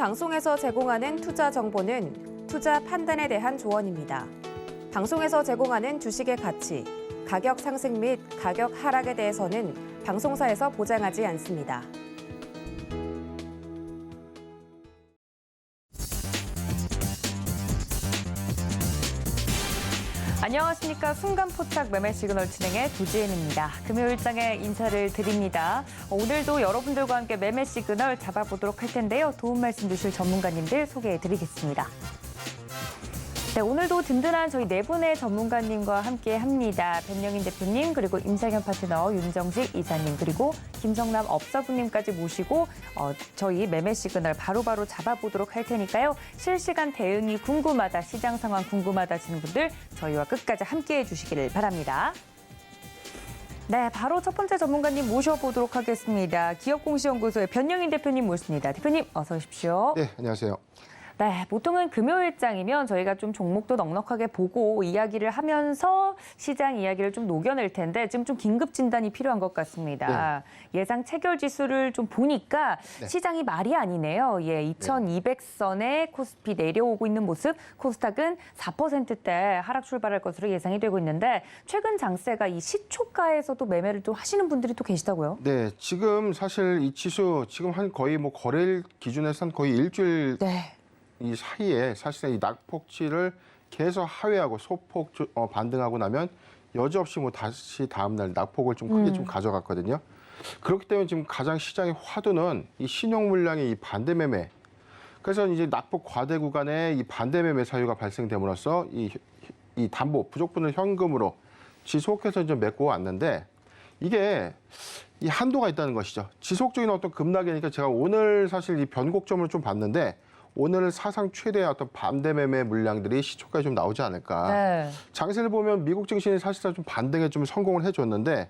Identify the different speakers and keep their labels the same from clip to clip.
Speaker 1: 방송에서 제공하는 투자 정보는 투자 판단에 대한 조언입니다. 방송에서 제공하는 주식의 가치, 가격 상승 및 가격 하락에 대해서는 방송사에서 보장하지 않습니다. 안녕하십니까. 순간포착 매매 시그널 진행의 조지은입니다. 금요일장에 인사를 드립니다. 오늘도 여러분들과 함께 매매 시그널 잡아보도록 할 텐데요. 도움 말씀 주실 전문가님들 소개해드리겠습니다. 네, 오늘도 든든한 저희 네 분의 전문가님과 함께 합니다. 변영인 대표님, 그리고 임상현 파트너, 윤정식 이사님, 그리고 김성남 업사부님까지 모시고 저희 매매 시그널 바로바로 잡아보도록 할 테니까요. 실시간 대응이 궁금하다, 시장 상황 궁금하다 하시는 분들 저희와 끝까지 함께해 주시기를 바랍니다. 네, 바로 첫 번째 전문가님 모셔보도록 하겠습니다. 기업공시연구소의 변영인 대표님 모십니다. 대표님 어서 오십시오.
Speaker 2: 네, 안녕하세요.
Speaker 1: 네, 보통은 금요일장이면 저희가 좀 종목도 넉넉하게 보고 이야기를 하면서 시장 이야기를 좀 녹여낼 텐데 지금 좀 긴급 진단이 필요한 것 같습니다. 네. 예상 체결 지수를 좀 보니까 네. 시장이 말이 아니네요. 예, 2200선에 코스피 내려오고 있는 모습, 코스닥은 4%대 하락 출발할 것으로 예상이 되고 있는데 최근 장세가 이 시초가에서도 매매를 또 하시는 분들이 또 계시다고요?
Speaker 2: 네, 지금 사실 이 지수 지금 한 거의 뭐 거래일 기준에서는 거의 일주일
Speaker 1: 네.
Speaker 2: 이 사이에 사실상 이 낙폭치를 계속 하회하고 소폭 반등하고 나면 여지없이 뭐 다시 다음날 낙폭을 좀 크게 좀 가져갔거든요. 그렇기 때문에 지금 가장 시장의 화두는 이 신용 물량의 이 반대 매매. 그래서 이제 낙폭 과대 구간에 이 반대 매매 사유가 발생됨으로써 이 담보 부족분을 현금으로 지속해서 좀 메꿔 왔는데 이게 이 한도가 있다는 것이죠. 지속적인 어떤 급락이니까 제가 오늘 사실 이 변곡점을 좀 봤는데. 오늘 사상 최대의 어떤 반대 매매 물량들이 시초가에 좀 나오지 않을까. 네. 장세를 보면 미국 증시는 사실상 좀 반등에 좀 성공을 해줬는데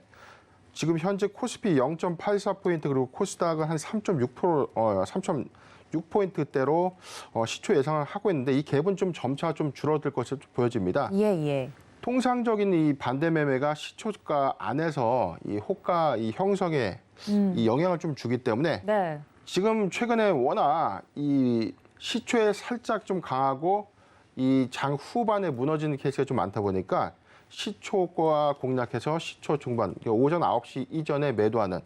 Speaker 2: 지금 현재 코스피 0.84포인트 그리고 코스닥은 한 3.6포인트대로 시초 예상을 하고 있는데 이 갭은 좀 점차 좀 줄어들 것으로 보여집니다.
Speaker 1: 예.
Speaker 2: 통상적인 이 반대 매매가 시초가 안에서 이 호가 이 형성에 이 영향을 좀 주기 때문에 네. 지금 최근에 워낙 이 시초에 살짝 좀 강하고 이 장 후반에 무너지는 케이스가 좀 많다 보니까 시초가 공략해서 시초 중반, 오전 9시 이전에 매도하는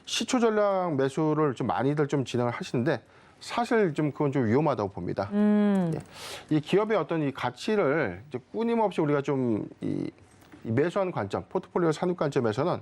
Speaker 2: 시초 전략 매수를 좀 많이들 좀 진행을 하시는데 사실 좀 그건 좀 위험하다고 봅니다. 이 기업의 어떤 이 가치를 이제 끊임없이 우리가 좀 이 매수하는 관점, 포트폴리오 산입 관점에서는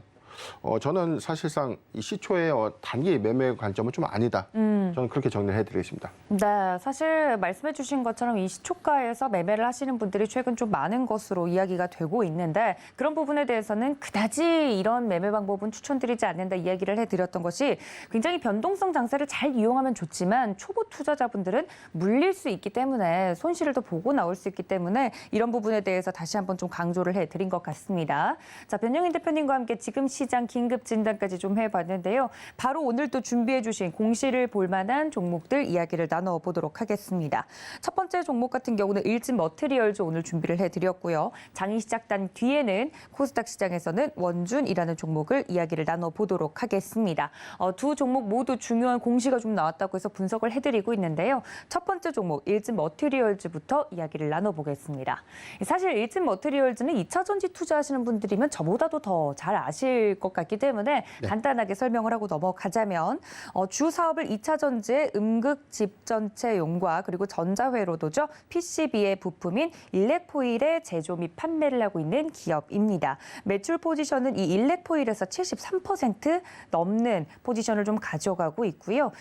Speaker 2: 저는 사실상 이 시초의 단기 매매 관점은 좀 아니다. 저는 그렇게 정리를 해드리겠습니다.
Speaker 1: 네, 사실 말씀해 주신 것처럼 이 시초가에서 매매를 하시는 분들이 최근 좀 많은 것으로 이야기가 되고 있는데 그런 부분에 대해서는 그다지 이런 매매 방법은 추천드리지 않는다 이야기를 해드렸던 것이 굉장히 변동성 장세를 잘 이용하면 좋지만 초보 투자자분들은 물릴 수 있기 때문에 손실을 더 보고 나올 수 있기 때문에 이런 부분에 대해서 다시 한번 좀 강조를 해드린 것 같습니다. 자, 변영인 대표님과 함께 지금 시장 긴급 진단까지 좀 해봤는데요. 바로 오늘 또 준비해 주신 공시를 볼 만한 종목들 이야기를 나눠보도록 하겠습니다. 첫 번째 종목 같은 경우는 일진 머티리얼즈 오늘 준비를 해드렸고요. 장이 시작된 뒤에는 코스닥 시장에서는 원준이라는 종목을 이야기를 나눠보도록 하겠습니다. 두 종목 모두 중요한 공시가 좀 나왔다고 해서 분석을 해드리고 있는데요. 첫 번째 종목 일진 머티리얼즈부터 이야기를 나눠보겠습니다. 사실 일진 머티리얼즈는 2차 전지 투자하시는 분들이면 저보다도 더 잘 아실 것 같기 때문에 네. 간단하게 설명을 하고 넘어가자면 주 사업을 2차 전지의 음극 집전체용과 그리고 전자회로도죠. PCB의 부품인 일렉포일의 제조 및 판매를 하고 있는 기업입니다. 매출 포지션은 이 일렉포일에서 73% 넘는 포지션을 좀 가져가고 있고요.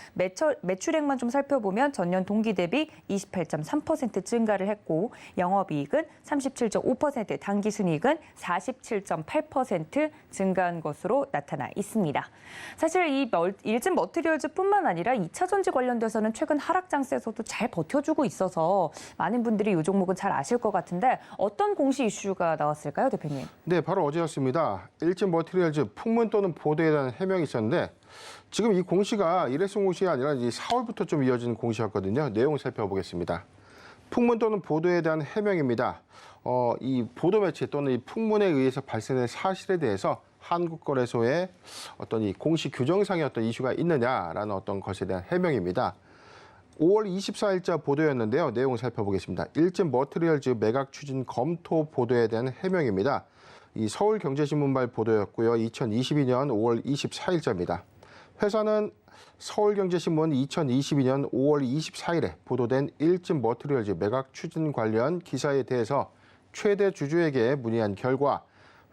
Speaker 1: 매출액만 좀 살펴보면 전년 동기 대비 28.3% 증가를 했고 영업이익은 37.5%, 당기순이익은 47.8% 증가한 것으로 나타나 있습니다. 사실 이 일진 머티리얼즈뿐만 아니라 2차 전지 관련돼서는 최근 하락 장세에서도 잘 버텨주고 있어서 많은 분들이 이 종목은 잘 아실 것 같은데 어떤 공시 이슈가 나왔을까요, 대표님?
Speaker 2: 네, 바로 어제였습니다. 일진 머티리얼즈 풍문 또는 보도에 대한 해명이 있었는데 지금 이 공시가 일회성 공시가 아니라 이 4월부터 좀 이어진 공시였거든요. 내용 살펴보겠습니다. 풍문 또는 보도에 대한 해명입니다. 이 보도 매체 또는 이 풍문에 의해서 발생된 사실에 대해서 한국거래소에 어떤 이 공시 규정상의 어떤 이슈가 있느냐라는 어떤 것에 대한 해명입니다. 5월 24일자 보도였는데요. 내용 살펴보겠습니다. 일진 머티리얼즈 매각 추진 검토 보도에 대한 해명입니다. 이 서울경제신문발 보도였고요. 2022년 5월 24일자입니다. 회사는 서울경제신문 2022년 5월 24일에 보도된 일진 머티리얼즈 매각 추진 관련 기사에 대해서 최대 주주에게 문의한 결과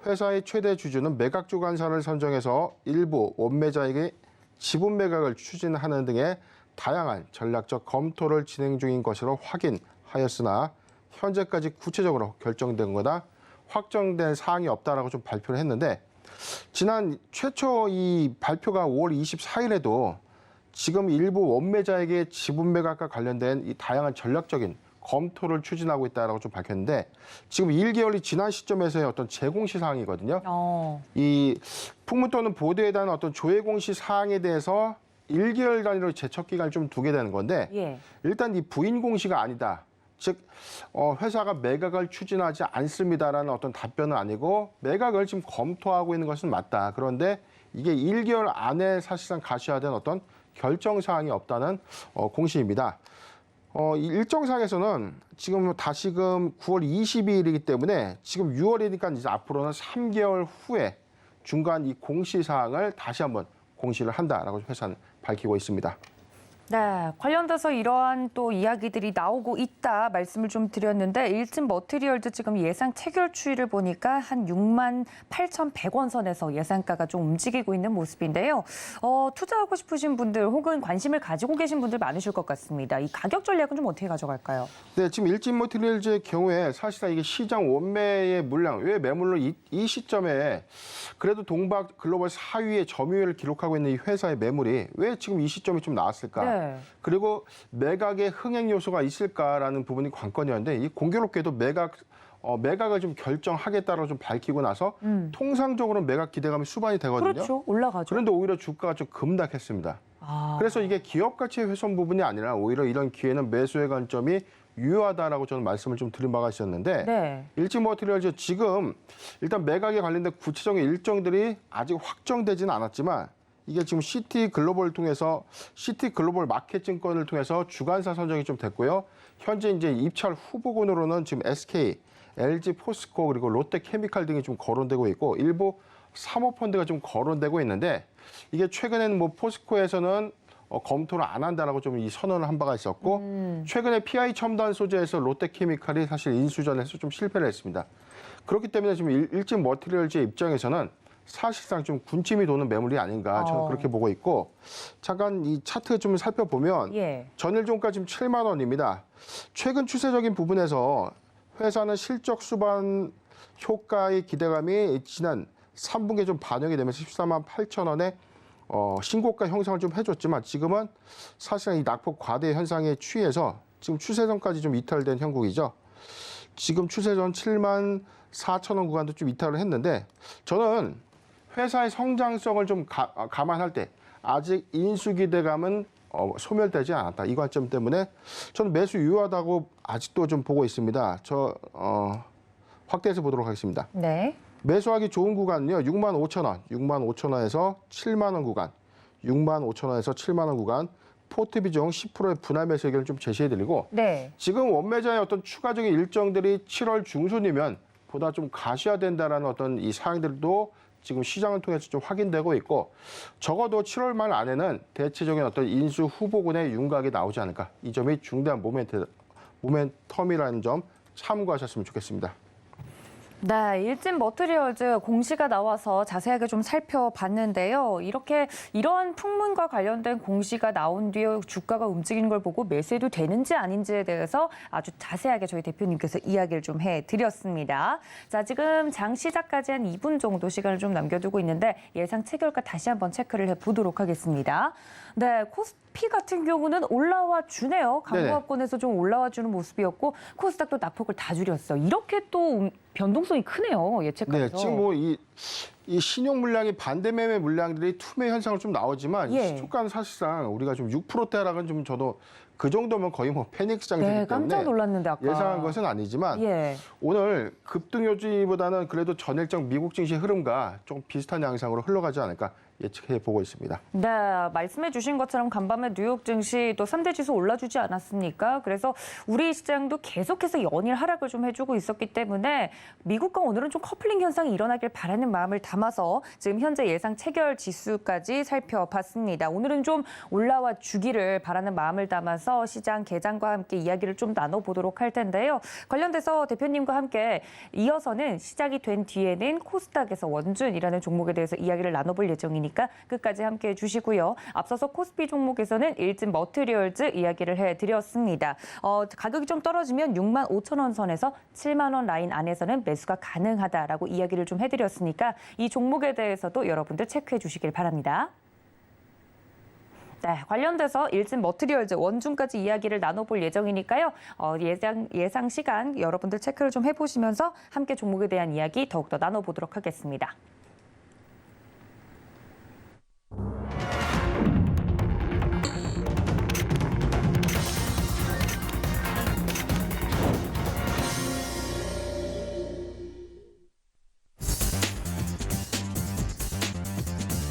Speaker 2: 회사의 최대 주주는 매각 주관사를 선정해서 일부 원매자에게 지분 매각을 추진하는 등의 다양한 전략적 검토를 진행 중인 것으로 확인하였으나 현재까지 구체적으로 결정된 거나 확정된 사항이 없다라고 좀 발표를 했는데 지난 최초 이 발표가 5월 24일에도 지금 일부 원매자에게 지분 매각과 관련된 이 다양한 전략적인 검토를 추진하고 있다라고 좀 밝혔는데 지금 1개월이 지난 시점에서의 어떤 재공시 사항이거든요. 이 풍문 또는 보도에 대한 어떤 조회 공시 사항에 대해서 1개월 단위로 제척 기간을 좀 두게 되는 건데
Speaker 1: 예.
Speaker 2: 일단 이 부인 공시가 아니다. 즉 회사가 매각을 추진하지 않습니다라는 어떤 답변은 아니고 매각을 지금 검토하고 있는 것은 맞다. 그런데 이게 1개월 안에 사실상 가셔야 되는 어떤 결정 사항이 없다는 공시입니다. 이 일정상에서는 지금 다시금 9월 22일이기 때문에 지금 6월이니까 이제 앞으로는 3개월 후에 중간 이 공시 사항을 다시 한번 공시를 한다라고 회사는 밝히고 있습니다.
Speaker 1: 네, 관련돼서 이러한 또 이야기들이 나오고 있다 말씀을 좀 드렸는데 일진 머티리얼즈 지금 예상 체결 추이를 보니까 한 6만 8,100원 선에서 예상가가 좀 움직이고 있는 모습인데요. 투자하고 싶으신 분들 혹은 관심을 가지고 계신 분들 많으실 것 같습니다. 이 가격 전략은 좀 어떻게 가져갈까요?
Speaker 2: 네, 지금 일진 머티리얼즈의 경우에 사실상 이게 시장 원매의 물량, 왜 매물로 이 시점에 그래도 동박 글로벌 4위의 점유율을 기록하고 있는 이 회사의 매물이 왜 지금 이 시점에 좀 나왔을까?
Speaker 1: 네.
Speaker 2: 그리고 매각의 흥행 요소가 있을까라는 부분이 관건이었는데 이 공교롭게도 매각을 좀 결정하겠다라고 좀 밝히고 나서 통상적으로 매각 기대감이 수반이 되거든요.
Speaker 1: 그렇죠. 올라가죠.
Speaker 2: 그런데 오히려 주가가 좀 급락했습니다. 그래서 이게 기업 가치의 훼손 부분이 아니라 오히려 이런 기회는 매수의 관점이 유효하다라고 저는 말씀을 좀 드린 바가 있었는데
Speaker 1: 네.
Speaker 2: 일진 머티리얼즈 지금 일단 매각에 관련된 구체적인 일정들이 아직 확정되지는 않았지만 이게 지금 시티 글로벌 마켓 증권을 통해서 주관사 선정이 좀 됐고요. 현재 이제 입찰 후보군으로는 지금 SK, LG 포스코 그리고 롯데케미칼 등이 좀 거론되고 있고 일부 사모펀드가 좀 거론되고 있는데 이게 최근에는 뭐 포스코에서는 검토를 안 한다라고 좀 이 선언을 한 바가 있었고 최근에 PI 첨단 소재에서 롯데케미칼이 사실 인수전에서 좀 실패를 했습니다. 그렇기 때문에 지금 일진 머티리얼즈의 입장에서는 사실상 좀 군침이 도는 매물이 아닌가 저는 그렇게 보고 있고 잠깐 이 차트 좀 살펴보면
Speaker 1: 예.
Speaker 2: 전일종가 지금 7만 원입니다. 최근 추세적인 부분에서 회사는 실적 수반 효과의 기대감이 지난 3분기에 좀 반영이 되면서 14만 8천 원에 신고가 형성을 좀 해줬지만 지금은 사실상 이 낙폭 과대 현상에 취해서 지금 추세선까지 좀 이탈된 형국이죠. 지금 추세선 7만 4천 원 구간도 좀 이탈을 했는데 저는 회사의 성장성을 좀 감안할 때 아직 인수 기대감은 소멸되지 않았다. 이 관점 때문에 저는 매수 유효하다고 아직도 좀 보고 있습니다. 확대해서 보도록 하겠습니다.
Speaker 1: 네.
Speaker 2: 매수하기 좋은 구간은요. 6만 5천 원, 6만 5천 원에서 7만 원 구간, 6만 5천 원에서 7만 원 구간, 포트 비중 10%의 분할 매수 의견을 좀 제시해드리고
Speaker 1: 네.
Speaker 2: 지금 원매자의 어떤 추가적인 일정들이 7월 중순이면 보다 좀 가셔야 된다라는 어떤 이 사항들도 지금 시장을 통해서 좀 확인되고 있고 적어도 7월 말 안에는 대체적인 어떤 인수 후보군의 윤곽이 나오지 않을까. 이 점이 중대한 모멘텀이라는 점 참고하셨으면 좋겠습니다.
Speaker 1: 네, 일진 머티리얼즈 공시가 나와서 자세하게 좀 살펴봤는데요. 이러한 풍문과 관련된 공시가 나온 뒤에 주가가 움직이는 걸 보고 매수해도 되는지 아닌지에 대해서 아주 자세하게 저희 대표님께서 이야기를 좀 해드렸습니다. 자, 지금 장 시작까지 한 2분 정도 시간을 좀 남겨두고 있는데 예상 체결가 다시 한번 체크를 해보도록 하겠습니다. 네, 코스피 같은 경우는 올라와 주네요. 강보합권에서 좀 올라와 주는 모습이었고 코스닥도 낙폭을 다 줄였어. 이렇게 또 변동성이 크네요. 예측가에서.
Speaker 2: 네, 지금 뭐 이 신용 물량이 반대 매매 물량들이 투매 현상으로 좀 나오지만
Speaker 1: 예.
Speaker 2: 이 시초가는 사실상 우리가 좀 6%대 하락은 좀 저도 그 정도면 거의 뭐 패닉 시장이기
Speaker 1: 네,
Speaker 2: 때문에
Speaker 1: 깜짝 놀랐는데 아까.
Speaker 2: 예상한 것은 아니지만
Speaker 1: 예.
Speaker 2: 오늘 급등 요지보다는 그래도 전일적 미국 증시 흐름과 좀 비슷한 양상으로 흘러가지 않을까 예측해 보고 있습니다.
Speaker 1: 네, 말씀해 주신 것처럼 간밤에 뉴욕 증시 또 3대 지수 올라주지 않았습니까? 그래서 우리 시장도 계속해서 연일 하락을 좀 해주고 있었기 때문에 미국과 오늘은 좀 커플링 현상이 일어나길 바라는 마음을 담아서 지금 현재 예상 체결 지수까지 살펴봤습니다. 오늘은 좀 올라와 주기를 바라는 마음을 담아서 시장 개장과 함께 이야기를 좀 나눠보도록 할 텐데요. 관련돼서 대표님과 함께 이어서는 시작이 된 뒤에는 코스닥에서 원준이라는 종목에 대해서 이야기를 나눠볼 예정이니까 끝까지 함께해 주시고요. 앞서서 코스피 종목에서는 일진 머티리얼즈 이야기를 해드렸습니다. 가격이 좀 떨어지면 6만 5천 원 선에서 7만 원 라인 안에서는 매수가 가능하다라고 이야기를 좀 해드렸으니까 이 종목에 대해서도 여러분들 체크해 주시길 바랍니다. 네, 관련돼서 일진 머티리얼즈 원준까지 이야기를 나눠볼 예정이니까요. 예상 시간 여러분들 체크를 좀 해보시면서 함께 종목에 대한 이야기 더욱더 나눠보도록 하겠습니다.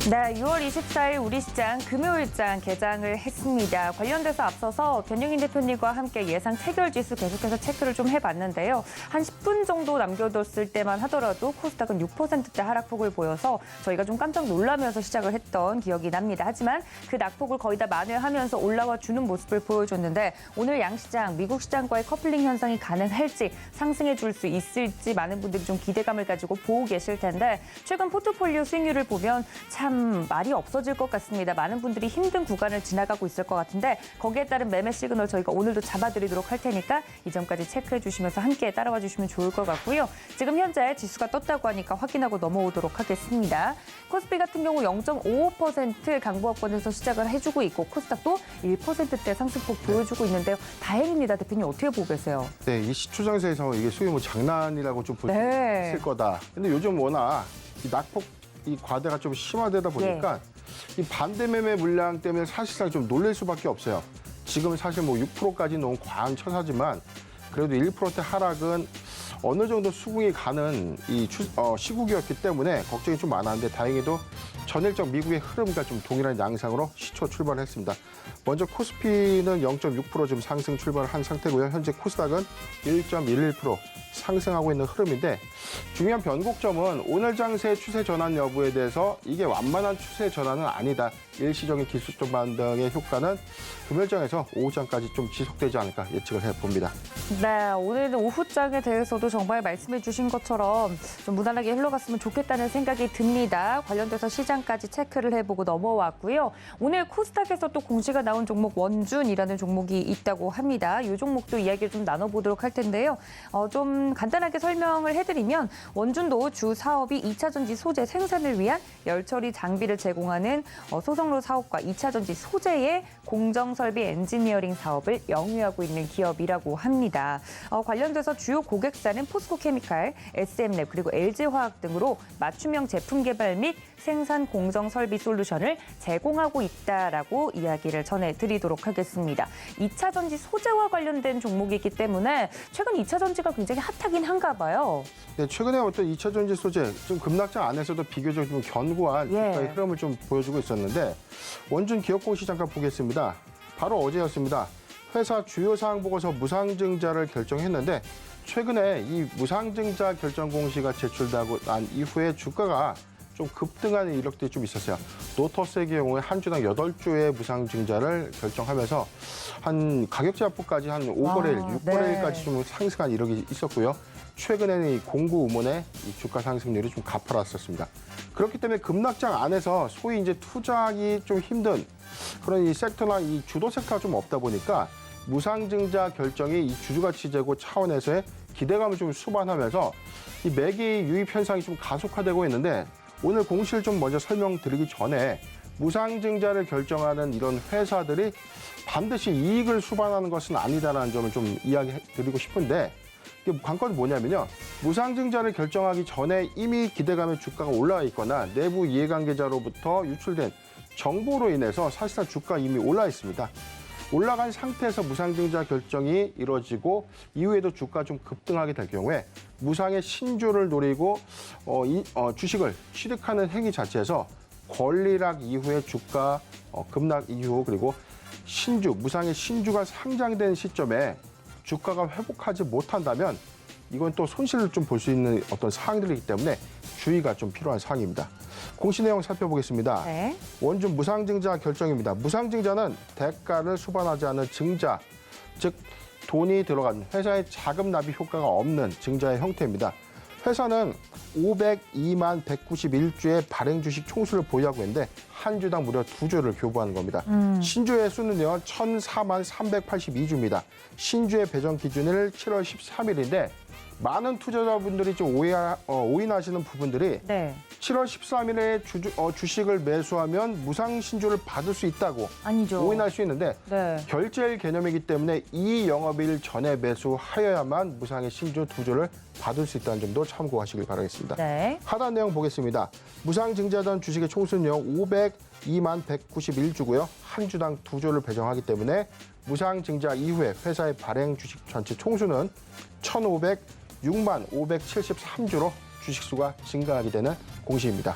Speaker 1: 네, 6월 24일 우리 시장 금요일장 개장을 했습니다. 관련돼서 앞서서 변영인 대표님과 함께 예상 체결 지수 계속해서 체크를 좀 해봤는데요. 한 10분 정도 남겨뒀을 때만 하더라도 코스닥은 6%대 하락폭을 보여서 저희가 좀 깜짝 놀라면서 시작을 했던 기억이 납니다. 하지만 그 낙폭을 거의 다 만회하면서 올라와 주는 모습을 보여줬는데 오늘 양시장, 미국 시장과의 커플링 현상이 가능할지 상승해 줄 수 있을지 많은 분들이 좀 기대감을 가지고 보고 계실 텐데 최근 포트폴리오 수익률을 보면 참 말이 없어질 것 같습니다. 많은 분들이 힘든 구간을 지나가고 있을 것 같은데 거기에 따른 매매 시그널 저희가 오늘도 잡아드리도록 할 테니까 이 점까지 체크해 주시면서 함께 따라와 주시면 좋을 것 같고요. 지금 현재 지수가 떴다고 하니까 확인하고 넘어오도록 하겠습니다. 코스피 같은 경우 0.55% 강보합권에서 시작을 해주고 있고 코스닥도 1%대 상승폭 보여주고 있는데요. 다행입니다. 대표님 어떻게 보고 계세요?
Speaker 2: 네, 이 시초장세에서 이게 소위 뭐 장난이라고 좀 볼 수
Speaker 1: 네.
Speaker 2: 있을 거다. 근데 요즘 워낙 이 낙폭 이 과대가 좀 심화되다 보니까 이 반대 매매 물량 때문에 사실상 좀 놀랄 수밖에 없어요. 지금 사실 뭐 6%까지 너무 과한 처사지만 그래도 1%대 하락은 어느 정도 수긍이 가는 이 시국이었기 때문에 걱정이 좀 많았는데 다행히도 전일적 미국의 흐름과 좀 동일한 양상으로 시초 출발을 했습니다. 먼저 코스피는 0.6% 좀 상승 출발을 한 상태고요. 현재 코스닥은 1.11% 상승하고 있는 흐름인데 중요한 변곡점은 오늘 장세 추세 전환 여부에 대해서 이게 완만한 추세 전환은 아니다. 일시적인 기술적 반등의 효과는 금요일장에서 오후장까지 좀 지속되지 않을까 예측을 해봅니다.
Speaker 1: 네, 오늘 오후장에 대해서도 정말 말씀해 주신 것처럼 좀 무난하게 흘러갔으면 좋겠다는 생각이 듭니다. 관련돼서 시장까지 체크를 해보고 넘어왔고요. 오늘 코스닥에서 또 공시가 나온 종목 원준이라는 종목이 있다고 합니다. 이 종목도 이야기를 좀 나눠보도록 할 텐데요. 좀 간단하게 설명을 해드리면 원준도 주 사업이 2차 전지 소재 생산을 위한 열처리 장비를 제공하는 소성로 사업과 2차 전지 소재의 공정 설비 엔지니어링 사업을 영위하고 있는 기업이라고 합니다. 관련돼서 주요 고객사는 포스코케미칼, SM랩 그리고 LG화학 등으로 맞춤형 제품 개발 및 생산 공정 설비 솔루션을 제공하고 있다라고 이야기를 전해드리도록 하겠습니다. 2차 전지 소재와 관련된 종목이기 때문에 최근 2차 전지가 굉장히 핫하긴 한가 봐요.
Speaker 2: 네, 최근에 어떤 2차 전지 소재 좀 급락장 안에서도 비교적 좀 견고한 주가의 흐름을 좀 보여주고 있었는데 원준 기업 공시 잠깐 보겠습니다. 바로 어제였습니다. 회사 주요 사항 보고서 무상증자를 결정했는데 최근에 이 무상증자 결정 공시가 제출되고 난 이후에 주가가 좀 급등하는 이력들이 좀 있었어요. 노터스의 경우에 한 주당 8주의 무상증자를 결정하면서 한 가격 제한폭까지 한 5거래일, 6거래일까지 좀 상승한 이력이 있었고요. 최근에는 이 공구 음원의 이 주가 상승률이 좀 가팔랐었습니다. 그렇기 때문에 급락장 안에서 소위 이제 투자하기 좀 힘든 그런 이 섹터나 이 주도 섹터가 좀 없다 보니까 무상증자 결정이 이 주주가치 제고 차원에서의 기대감을 좀 수반하면서 이 매기 유입 현상이 좀 가속화되고 있는데 오늘 공시를 좀 먼저 설명드리기 전에 무상증자를 결정하는 이런 회사들이 반드시 이익을 수반하는 것은 아니다라는 점을 좀 이야기드리고 싶은데 이게 관건은 뭐냐면요. 무상증자를 결정하기 전에 이미 기대감의 주가가 올라와 있거나 내부 이해관계자로부터 유출된 정보로 인해서 사실상 주가가 이미 올라 있습니다. 올라간 상태에서 무상증자 결정이 이루어지고 이후에도 주가가 좀 급등하게 될 경우에 무상의 신주를 노리고 주식을 취득하는 행위 자체에서 권리락 이후에 주가 급락 이후 그리고 무상의 신주가 상장된 시점에 주가가 회복하지 못한다면 이건 또 손실을 좀 볼 수 있는 어떤 사항들이기 때문에 주의가 좀 필요한 사항입니다. 공시 내용 살펴보겠습니다.
Speaker 1: 네.
Speaker 2: 원준 무상증자 결정입니다. 무상증자는 대가를 수반하지 않은 증자, 즉 돈이 들어간 회사의 자금 납입 효과가 없는 증자의 형태입니다. 회사는 502만 191주의 발행 주식 총수를 보유하고 있는데 한 주당 무려 2주를 교부하는 겁니다. 신주의 수는요 1,004만 382주입니다. 신주의 배정 기준일 7월 13일인데 많은 투자자분들이 좀 오인하시는 부분들이
Speaker 1: 네.
Speaker 2: 7월 13일에 주식을 매수하면 무상 신주를 받을 수 있다고
Speaker 1: 아니죠.
Speaker 2: 오인할 수 있는데
Speaker 1: 네.
Speaker 2: 결제일 개념이기 때문에 이 영업일 전에 매수하여야만 무상의 신주 2주를 받을 수 있다는 점도 참고하시길 바라겠습니다.
Speaker 1: 네.
Speaker 2: 하단 내용 보겠습니다. 무상 증자전 주식의 총수는요 502만 191주고요. 한 주당 2주를 배정하기 때문에 무상 증자 이후에 회사의 발행 주식 전체 총수는 1,506만 573주로 주식 수가 증가하게 되는 공시입니다.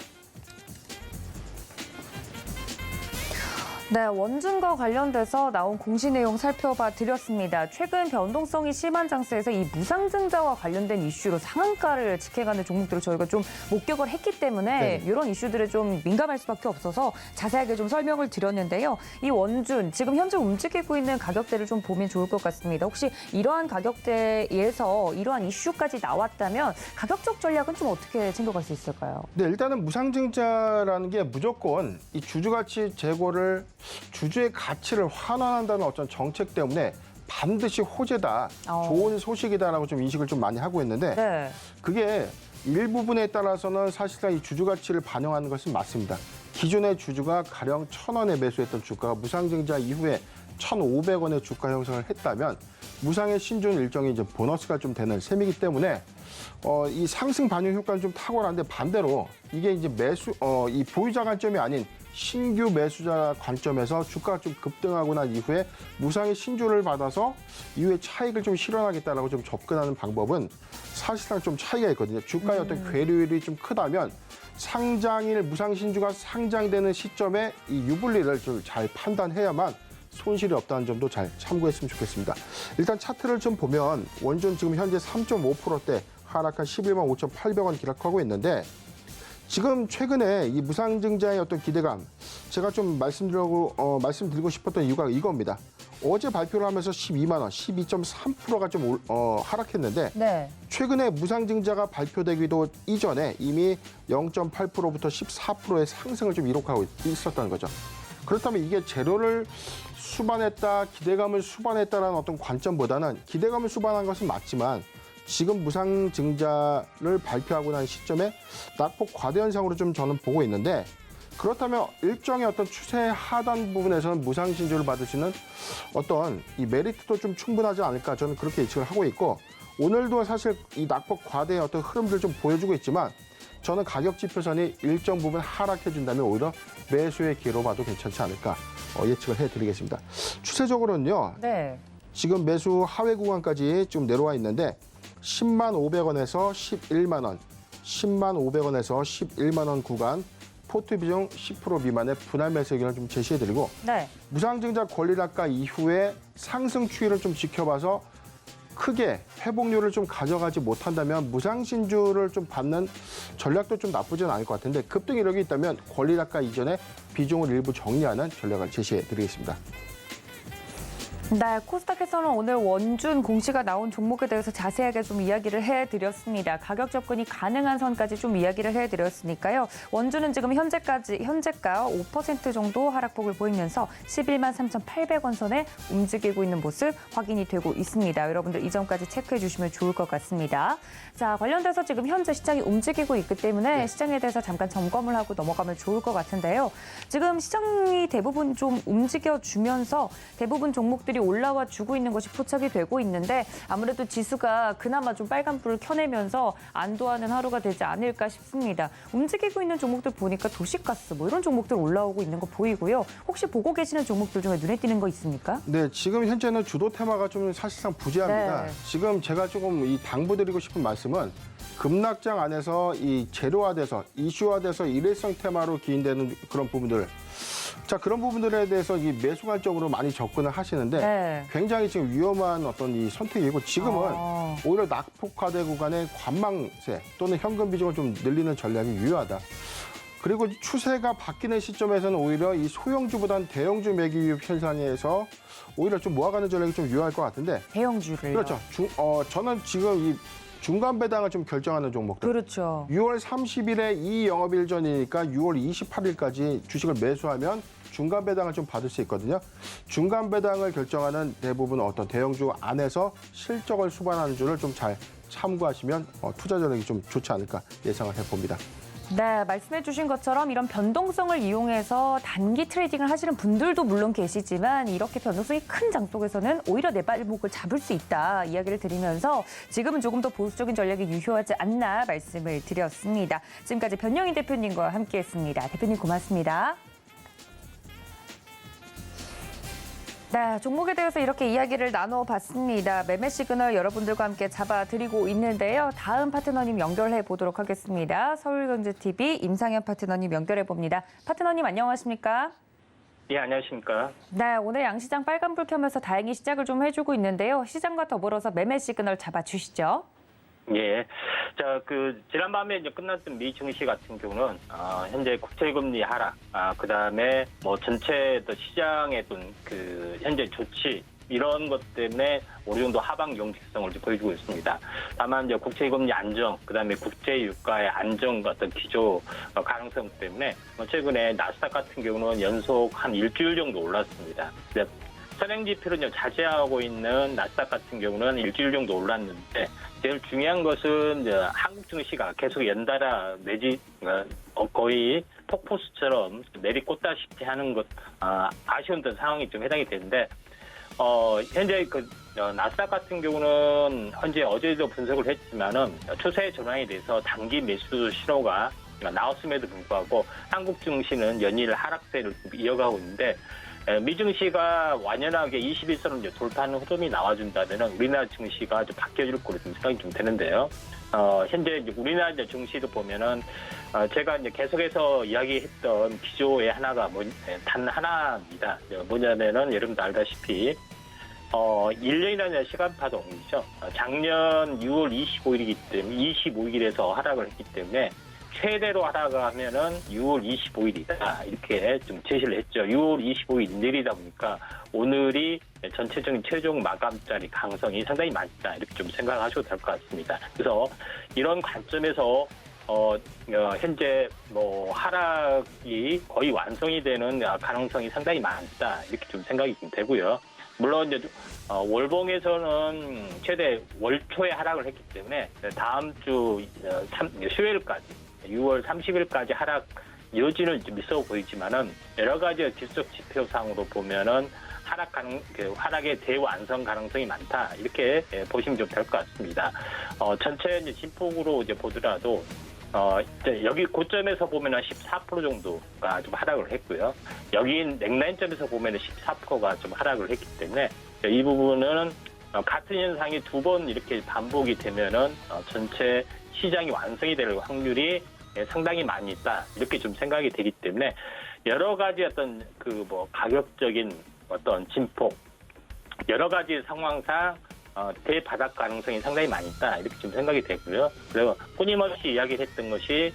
Speaker 1: 네, 원준과 관련돼서 나온 공시 내용 살펴봐 드렸습니다. 최근 변동성이 심한 장세에서 이 무상증자와 관련된 이슈로 상한가를 지켜가는 종목들을 저희가 좀 목격을 했기 때문에
Speaker 2: 네.
Speaker 1: 이런 이슈들에 좀 민감할 수밖에 없어서 자세하게 좀 설명을 드렸는데요. 이 원준, 지금 현재 움직이고 있는 가격대를 좀 보면 좋을 것 같습니다. 혹시 이러한 가격대에서 이러한 이슈까지 나왔다면 가격적 전략은 좀 어떻게 챙겨갈 수 있을까요?
Speaker 2: 네, 일단은 무상증자라는 게 무조건 이 주주가치 제고를 주주의 가치를 환원한다는 어떤 정책 때문에 반드시 호재다, 좋은 소식이다라고 좀 인식을 좀 많이 하고 있는데
Speaker 1: 네.
Speaker 2: 그게 일부분에 따라서는 사실상 이 주주 가치를 반영하는 것은 맞습니다. 기존의 주주가 가령 1,000원에 매수했던 주가가 무상증자 이후에 1,500원의 주가 형성을 했다면 무상의 신주는 일종의 이제 보너스가 좀 되는 셈이기 때문에 이 상승 반영 효과는 좀 탁월한데 반대로 이게 이제 이 보유자 관점이 아닌 신규 매수자 관점에서 주가가 좀 급등하고 난 이후에 무상의 신주를 받아서 이후에 차익을 좀 실현하겠다라고 좀 접근하는 방법은 사실상 좀 차이가 있거든요. 주가의 어떤 괴리율이 좀 크다면 상장일 무상 신주가 상장되는 시점에 이 유불리를 좀 잘 판단해야만 손실이 없다는 점도 잘 참고했으면 좋겠습니다. 일단 차트를 좀 보면 원전 지금 현재 3.5%대 하락한 11만 5,800원 기록하고 있는데 지금 최근에 이 무상증자의 어떤 기대감 제가 좀 말씀드리고 싶었던 이유가 이겁니다. 어제 발표를 하면서 12만 원, 12.3%가 좀 하락했는데
Speaker 1: 네.
Speaker 2: 최근에 무상증자가 발표되기도 이전에 이미 0.8%부터 14%의 상승을 좀 기록하고 있었다는 거죠. 그렇다면 이게 재료를 수반했다, 기대감을 수반했다라는 어떤 관점보다는 기대감을 수반한 것은 맞지만 지금 무상증자를 발표하고 난 시점에 낙폭 과대 현상으로 좀 저는 보고 있는데 그렇다면 일정의 어떤 추세 하단 부분에서는 무상신주를 받을 수 있는 어떤 이 메리트도 좀 충분하지 않을까 저는 그렇게 예측을 하고 있고 오늘도 사실 이 낙폭 과대의 어떤 흐름들을 좀 보여주고 있지만 저는 가격 지표선이 일정 부분 하락해준다면 오히려 매수의 기회로 봐도 괜찮지 않을까 예측을 해드리겠습니다. 추세적으로는요.
Speaker 1: 네.
Speaker 2: 지금 매수 하회 구간까지 좀 내려와 있는데 10만 500원에서 11만 원, 10만 500원에서 11만 원 구간 포트 비중 10% 미만의 분할 매수 의견을 좀 제시해드리고
Speaker 1: 네.
Speaker 2: 무상증자 권리락가 이후에 상승 추이를 좀 지켜봐서 크게 회복률을 좀 가져가지 못한다면 무상신주를 좀 받는 전략도 좀 나쁘진 않을 것 같은데 급등 이력이 있다면 권리락가 이전에 비중을 일부 정리하는 전략을 제시해드리겠습니다.
Speaker 1: 네, 코스닥에서는 오늘 원준 공시가 나온 종목에 대해서 자세하게 좀 이야기를 해드렸습니다. 가격 접근이 가능한 선까지 좀 이야기를 해드렸으니까요. 원준은 지금 현재가 5% 정도 하락폭을 보이면서 11만 3,800원 선에 움직이고 있는 모습 확인이 되고 있습니다. 여러분들 이 점까지 체크해 주시면 좋을 것 같습니다. 자, 관련돼서 지금 현재 시장이 움직이고 있기 때문에 시장에 대해서 잠깐 점검을 하고 넘어가면 좋을 것 같은데요. 지금 시장이 대부분 좀 움직여주면서 대부분 종목들이 올라와 주고 있는 것이 포착이 되고 있는데 아무래도 지수가 그나마 좀 빨간불을 켜내면서 안도하는 하루가 되지 않을까 싶습니다. 움직이고 있는 종목들 보니까 도시가스 뭐 이런 종목들 올라오고 있는 거 보이고요. 혹시 보고 계시는 종목들 중에 눈에 띄는 거 있습니까?
Speaker 2: 네, 지금 현재는 주도 테마가 좀 사실상 부재합니다.
Speaker 1: 네.
Speaker 2: 지금 제가 조금 이 당부드리고 싶은 말씀은 급락장 안에서 이 재료화돼서 이슈화돼서 일회성 테마로 기인되는 그런 부분들. 자, 그런 부분들에 대해서 이 매수 관점으로 많이 접근을 하시는데
Speaker 1: 네.
Speaker 2: 굉장히 지금 위험한 어떤 이 선택이고 지금은 오히려 낙폭화대 구간의 관망세 또는 현금 비중을 좀 늘리는 전략이 유효하다. 그리고 추세가 바뀌는 시점에서는 오히려 이 소형주보다는 대형주 매기 유입 현상에서 오히려 좀 모아가는 전략이 좀 유효할 것 같은데.
Speaker 1: 대형주를.
Speaker 2: 그렇죠. 저는 지금 이 중간 배당을 좀 결정하는 종목들.
Speaker 1: 그렇죠.
Speaker 2: 6월 30일에 이 영업일 전이니까 6월 28일까지 주식을 매수하면 중간 배당을 좀 받을 수 있거든요. 중간 배당을 결정하는 대부분 어떤 대형주 안에서 실적을 수반하는 주를 좀 잘 참고하시면 투자 전략이 좀 좋지 않을까 예상을 해봅니다.
Speaker 1: 네, 말씀해 주신 것처럼 이런 변동성을 이용해서 단기 트레이딩을 하시는 분들도 물론 계시지만 이렇게 변동성이 큰 장 속에서는 오히려 내 발목을 잡을 수 있다 이야기를 드리면서 지금은 조금 더 보수적인 전략이 유효하지 않나 말씀을 드렸습니다. 지금까지 변영인 대표님과 함께했습니다. 대표님 고맙습니다. 네, 종목에 대해서 이렇게 이야기를 나눠봤습니다. 매매 시그널 여러분들과 함께 잡아드리고 있는데요. 다음 파트너님 연결해 보도록 하겠습니다. 서울경제TV 임상현 파트너님 연결해 봅니다. 파트너님 안녕하십니까?
Speaker 3: 예, 안녕하십니까.
Speaker 1: 네, 오늘 양시장 빨간불 켜면서 다행히 시작을 좀 해주고 있는데요. 시장과 더불어서 매매 시그널 잡아주시죠.
Speaker 3: 예. 자, 지난밤에 이제 끝났던 미 증시 같은 경우는, 현재 국채금리 하락, 그 다음에 뭐 전체 또 시장의 현재 조치, 이런 것 때문에 어느 정도 하방 경직성을 보여주고 있습니다. 다만 이제 국채금리 안정, 그 다음에 국제 유가의 안정 같은 기조 가능성 때문에 최근에 나스닥 같은 경우는 연속 한 일주일 정도 올랐습니다. 선행지표를 자제하고 있는 나스닥 같은 경우는 일주일 정도 올랐는데 제일 중요한 것은 이제 한국 증시가 계속 연달아 내지 거의 폭포수처럼 내리꽂다시피 하는 것 아쉬운 상황이 좀 해당이 되는데 현재 나스닥 같은 경우는 현재 어제도 분석을 했지만은 추세 전환에 대해서 단기 매수 신호가 나왔음에도 불구하고 한국 증시는 연일 하락세를 이어가고 있는데 미증시가 완연하게 21선을 돌파하는 흐름이 나와준다면 우리나라 증시가 좀 바뀌어질 거로 생각이 좀 되는데요. 현재 이제 우리나라 증시도 보면은 제가 이제 계속해서 이야기했던 기조의 하나가 단 하나입니다. 뭐냐면은 여러분도 알다시피 1년이라는 시간파동이죠. 작년 6월 25일이기 때문에 25일에서 하락을 했기 때문에 최대로 하락하면은 6월 25일이다. 이렇게 좀 제시를 했죠. 6월 25일 내리다 보니까 오늘이 전체적인 최종 마감자리 강성이 상당히 많다. 이렇게 좀 생각하셔도 될 것 같습니다. 그래서 이런 관점에서 현재 하락이 거의 완성이 되는 가능성이 상당히 많다. 이렇게 좀 생각이 좀 되고요. 물론 이제 월봉에서는 최대 월초에 하락을 했기 때문에 다음 주 수요일까지 6월 30일까지 하락 여지는 좀 있어 보이지만은 여러 가지 기술적 지표상으로 보면은 하락의 대완성 가능성이 많다 이렇게 보시면 좀 될 것 같습니다. 전체 이제 진폭으로 이제 보더라도 이제 여기 고점에서 보면은 14% 정도가 좀 하락을 했고요. 여기 넥라인점에서 보면은 14%가 좀 하락을 했기 때문에 이 부분은 같은 현상이 두 번 이렇게 반복이 되면은 전체 시장이 완성이 될 확률이 상당히 많이 있다 이렇게 좀 생각이 되기 때문에 여러 가지 어떤 가격적인 어떤 진폭 여러 가지 상황상 대바닥 가능성이 상당히 많이 있다 이렇게 좀 생각이 되고요. 그리고 끊임없이 이야기했던 것이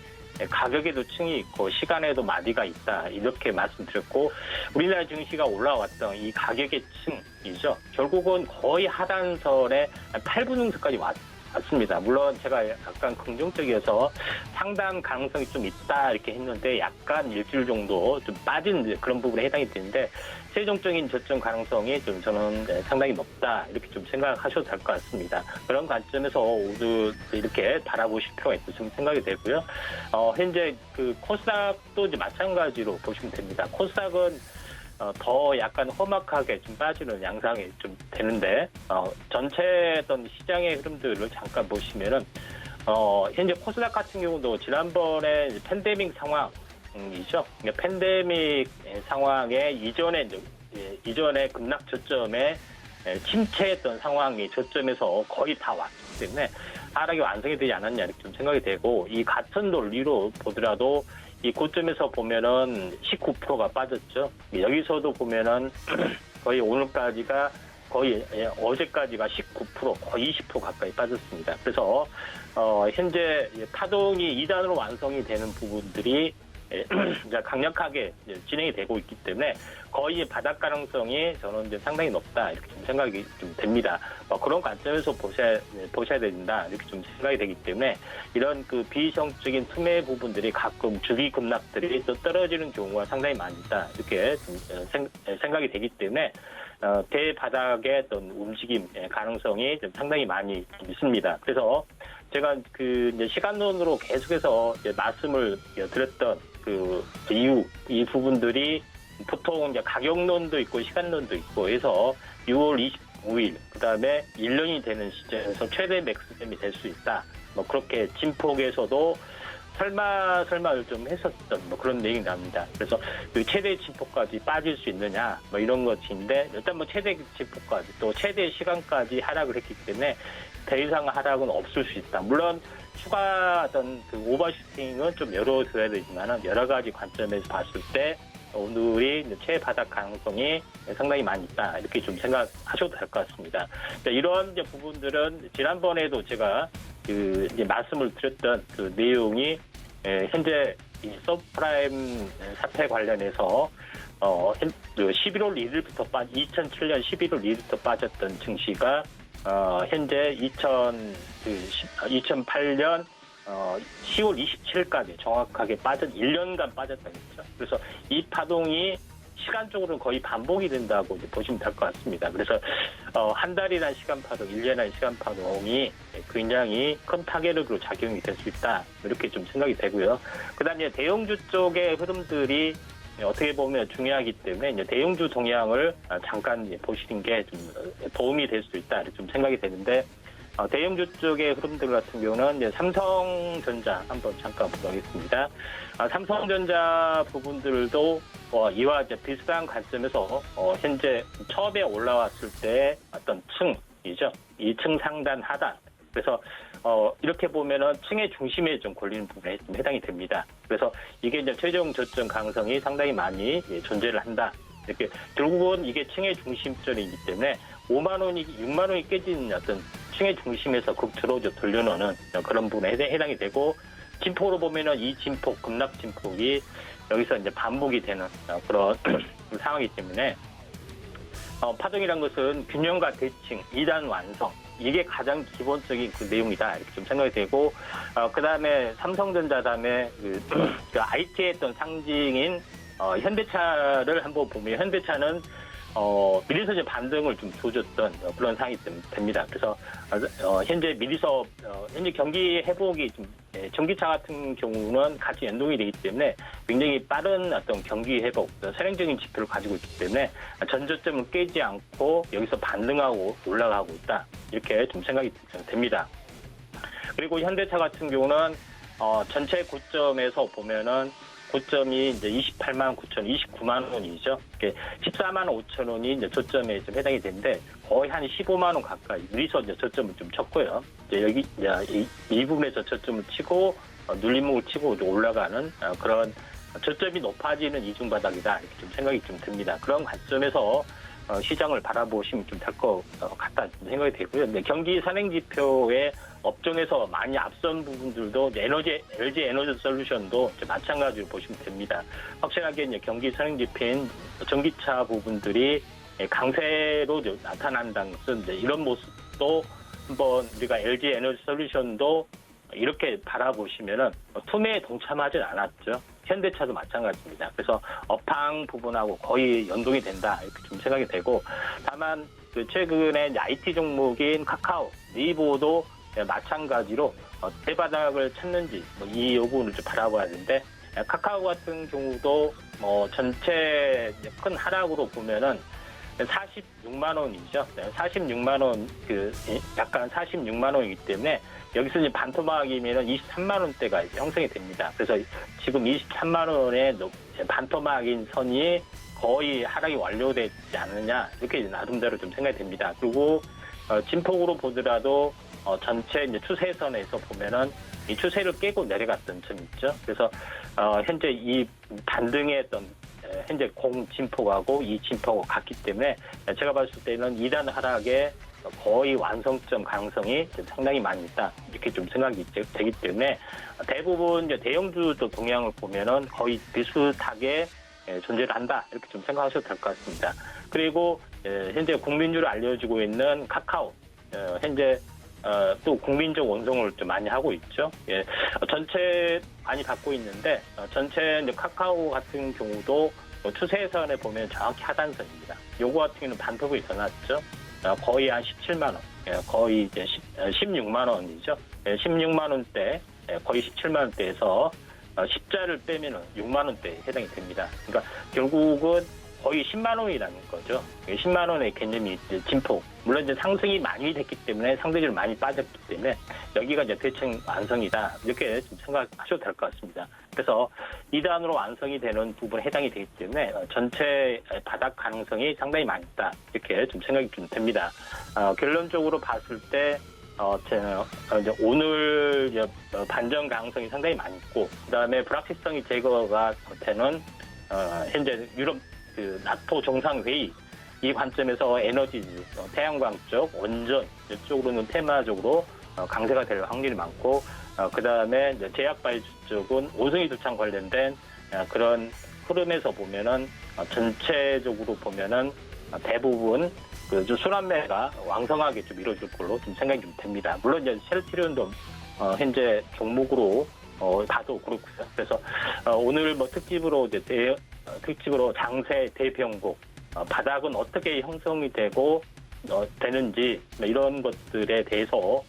Speaker 3: 가격에도 층이 있고 시간에도 마디가 있다 이렇게 말씀드렸고 우리나라 증시가 올라왔던 이 가격의 층이죠. 결국은 거의 하단선의 8분응선까지 왔습니다. 물론 제가 약간 긍정적이어서 상당 가능성이 좀 있다 이렇게 했는데 약간 일주일 정도 좀 빠진 그런 부분에 해당이 되는데 최종적인 저점 가능성이 좀 저는 상당히 높다 이렇게 좀 생각하셔도 될 것 같습니다. 그런 관점에서 모두 이렇게 바라보실 필요가 있다고 좀 생각이 되고요. 현재 코스닥도 이제 마찬가지로 보시면 됩니다. 코스닥은 더 약간 험악하게 좀 빠지는 양상이 좀 되는데 전체 어떤 시장의 흐름들을 잠깐 보시면은 현재 코스닥 같은 경우도 지난번에 팬데믹 상황이죠. 그러니까 팬데믹 상황에 이전에 급락 저점에 침체했던 상황이 저점에서 거의 다 왔기 때문에 하락이 완성이 되지 않았냐 이렇게 좀 생각이 되고, 이 같은 논리로 보더라도 이 고점에서 보면은 19%가 빠졌죠. 여기서도 보면은 거의 오늘까지가 거의 어제까지가 19% 거의 20% 가까이 빠졌습니다. 그래서 현재 파동이 2단으로 완성이 되는 부분들이 강력하게 진행이 되고 있기 때문에 거의 바닥 가능성이 저는 이제 상당히 높다 이렇게 좀 생각이 좀 됩니다. 그런 관점에서 보셔야 된다 이렇게 좀 생각이 되기 때문에 이런 그 비이성적인 틈의 부분들이 가끔 주기 급락들이 또 떨어지는 경우가 상당히 많다 이렇게 좀 생각이 되기 때문에 대바닥의 어떤 움직임 가능성이 좀 상당히 많이 있습니다. 그래서 제가 그 이제 시간론으로 계속해서 이제 말씀을 드렸던 그 이유, 이 부분들이 보통 이제 가격론도 있고 시간론도 있고 해서 6월 25일 그다음에 1년이 되는 시점에서 최대 맥스점이 될 수 있다. 그렇게 진폭에서도 설마를 좀 했었던 그런 내용이 나옵니다. 그래서 그 최대 진폭까지 빠질 수 있느냐 이런 것인데, 일단 최대 진폭까지 또 최대 시간까지 하락을 했기 때문에 더 이상 하락은 없을 수 있다. 물론 추가 어떤 그 오버슈팅은 좀 열어둬야 되지만은 여러 가지 관점에서 봤을 때 오늘이 최바닥 가능성이 상당히 많이 있다 이렇게 좀 생각하셔도 될 것 같습니다. 이런 이제 부분들은 지난번에도 제가 그 이제 말씀을 드렸던 그 내용이 현재 이 서브프라임 사태 관련해서 11월 1일부터 2007년 11월 1일부터 빠졌던 증시가 현재 2008년 10월 27일까지 정확하게 1년간 빠졌다는 거죠. 그래서 이 파동이 시간적으로는 거의 반복이 된다고 이제 보시면 될 것 같습니다. 그래서 한 달이라는 시간 파동, 1년이라는 시간 파동이 굉장히 큰 타격으로 작용이 될 수 있다 이렇게 좀 생각이 되고요. 그다음에 대형주 쪽의 흐름들이 어떻게 보면 중요하기 때문에 이제 대형주 동향을 잠깐 보시는 게 좀 도움이 될 수 있다 이렇게 좀 생각이 되는데, 대형주 쪽의 흐름들 같은 경우는 이제 삼성전자 한번 잠깐 보겠습니다. 삼성전자 부분들도 이와 이제 비슷한 관점에서 현재 처음에 올라왔을 때 어떤 층이죠. 이 층 상단 하단. 그래서 이렇게 보면은 층의 중심에 좀 걸리는 부분에 좀 해당이 됩니다. 그래서 이게 이제 최종 저점 가능성이 상당히 많이 존재를 한다. 이렇게 결국은 이게 층의 중심점이기 때문에 5만 원이 6만 원이 깨진 어떤 층의 중심에서 극초로 돌려놓는 그런 부분에 해당이 되고, 진폭으로 보면은 이 진폭, 급락 진폭이 여기서 이제 반복이 되는 그런 상황이기 때문에 파동이란 것은 균형과 대칭, 2단 완성, 이게 가장 기본적인 그 내용이다 이렇게 좀 생각이 되고, 그 다음에 삼성전자 다음에 그 IT의 어떤 상징인 현대차를 한번 보면 현대차는 미리서 이제 반등을 좀 조졌던 그런 상황이 됩니다. 그래서 현재 미리서 현재 경기 회복이 좀 전기차 같은 경우는 같이 연동이 되기 때문에 굉장히 빠른 어떤 경기 회복, 선행적인 지표를 가지고 있기 때문에 전저점을 깨지 않고 여기서 반등하고 올라가고 있다 이렇게 좀 생각이 됩니다. 그리고 현대차 같은 경우는 전체 고점에서 보면은 고점이 이제 28만 9천, 29만 원이죠. 14만 5천 원이 이제 저점에 좀 해당이 되는데 거의 한 15만 원 가까이 여기서 이제 저점을 좀 쳤고요. 이제 여기 이 부분에서 저점을 치고 눌림목을 치고 이제 올라가는 그런 저점이 높아지는 이중바닥이다 이렇게 좀 생각이 좀 듭니다. 그런 관점에서 시장을 바라보시면 좀 될 것 같다 생각이 되고요. 근데 경기 선행지표의 업종에서 많이 앞선 부분들도 LG 에너지 솔루션도 마찬가지로 보시면 됩니다. 확실하게 이제 경기 선행지표인 전기차 부분들이 강세로 나타난다는 것은 이런 모습도 한번 우리가 LG 에너지 솔루션도 이렇게 바라보시면은 투매에 동참하진 않았죠. 현대차도 마찬가지입니다. 그래서 업황 부분하고 거의 연동이 된다 이렇게 좀 생각이 되고, 다만 그 최근에 이제 IT 종목인 카카오, 네이버도 마찬가지로 대바닥을 찾는지 이 부분을 좀 바라봐야 되는데 카카오 같은 경우도 전체 큰 하락으로 보면은 46만 원이죠. 46만 원, 약간 46만 원이기 때문에 여기서 이제 반토막이면은 23만 원대가 형성이 됩니다. 그래서 지금 23만 원의 반토막인 선이 거의 하락이 완료되지 않느냐, 이렇게 나름대로 좀 생각이 됩니다. 그리고 진폭으로 보더라도 전체 이제 추세선에서 보면은 이 추세를 깨고 내려갔던 점이 있죠. 그래서 현재 이 반등의 어떤 현재 공진폭하고 이 진폭하고 같기 때문에 제가 봤을 때는 2단 하락의 거의 완성점 가능성이 상당히 많이 있다, 이렇게 좀 생각이 되기 때문에 대부분 이제 대형주도 동향을 보면은 거의 비슷하게 존재를 한다, 이렇게 좀 생각하셔도 될 것 같습니다. 그리고 현재 국민주로 알려지고 있는 카카오, 현재 또 국민적 원성을 좀 많이 하고 있죠. 예, 전체 많이 받고 있는데 전체 이제 카카오 같은 경우도 추세선에 보면 정확히 하단선입니다. 요거 같은 경우는 반토막이 더 났죠. 거의 한 17만 원, 거의 이제 16만 원이죠. 16만 원대, 거의 17만 원대에서 10자를 빼면은 6만 원대에 해당이 됩니다. 그러니까 결국은 거의 10만 원이라는 거죠. 10만 원의 개념이 이제 진폭. 물론 이제 상승이 많이 됐기 때문에 상대적으로 많이 빠졌기 때문에 여기가 이제 대칭 완성이다, 이렇게 좀 생각하셔도 될 것 같습니다. 그래서 2단으로 완성이 되는 부분에 해당이 되기 때문에 전체 바닥 가능성이 상당히 많이 있다, 이렇게 좀 생각이 좀 됩니다. 결론적으로 봤을 때 이제 오늘 반전 가능성이 상당히 많이 있고, 그다음에 불확실성이 제거가 되는 현재 유럽 나토 정상회의, 이 관점에서 에너지, 태양광 쪽, 원전 이쪽으로는 테마적으로 강세가 될 확률이 많고, 그다음에 제약바이오 쪽은 오송이 두창 관련된 그런 흐름에서 보면은 전체적으로 보면은 대부분 순환매가 왕성하게 좀 이루어질 걸로 좀 생각이 좀 됩니다. 물론 이제 셀트리온도 현재 종목으로 봐도 그렇고요. 그래서 오늘 특집으로 특집으로 장세 대변곡, 바닥은 어떻게 형성이 되고 되는지 이런 것들에 대해서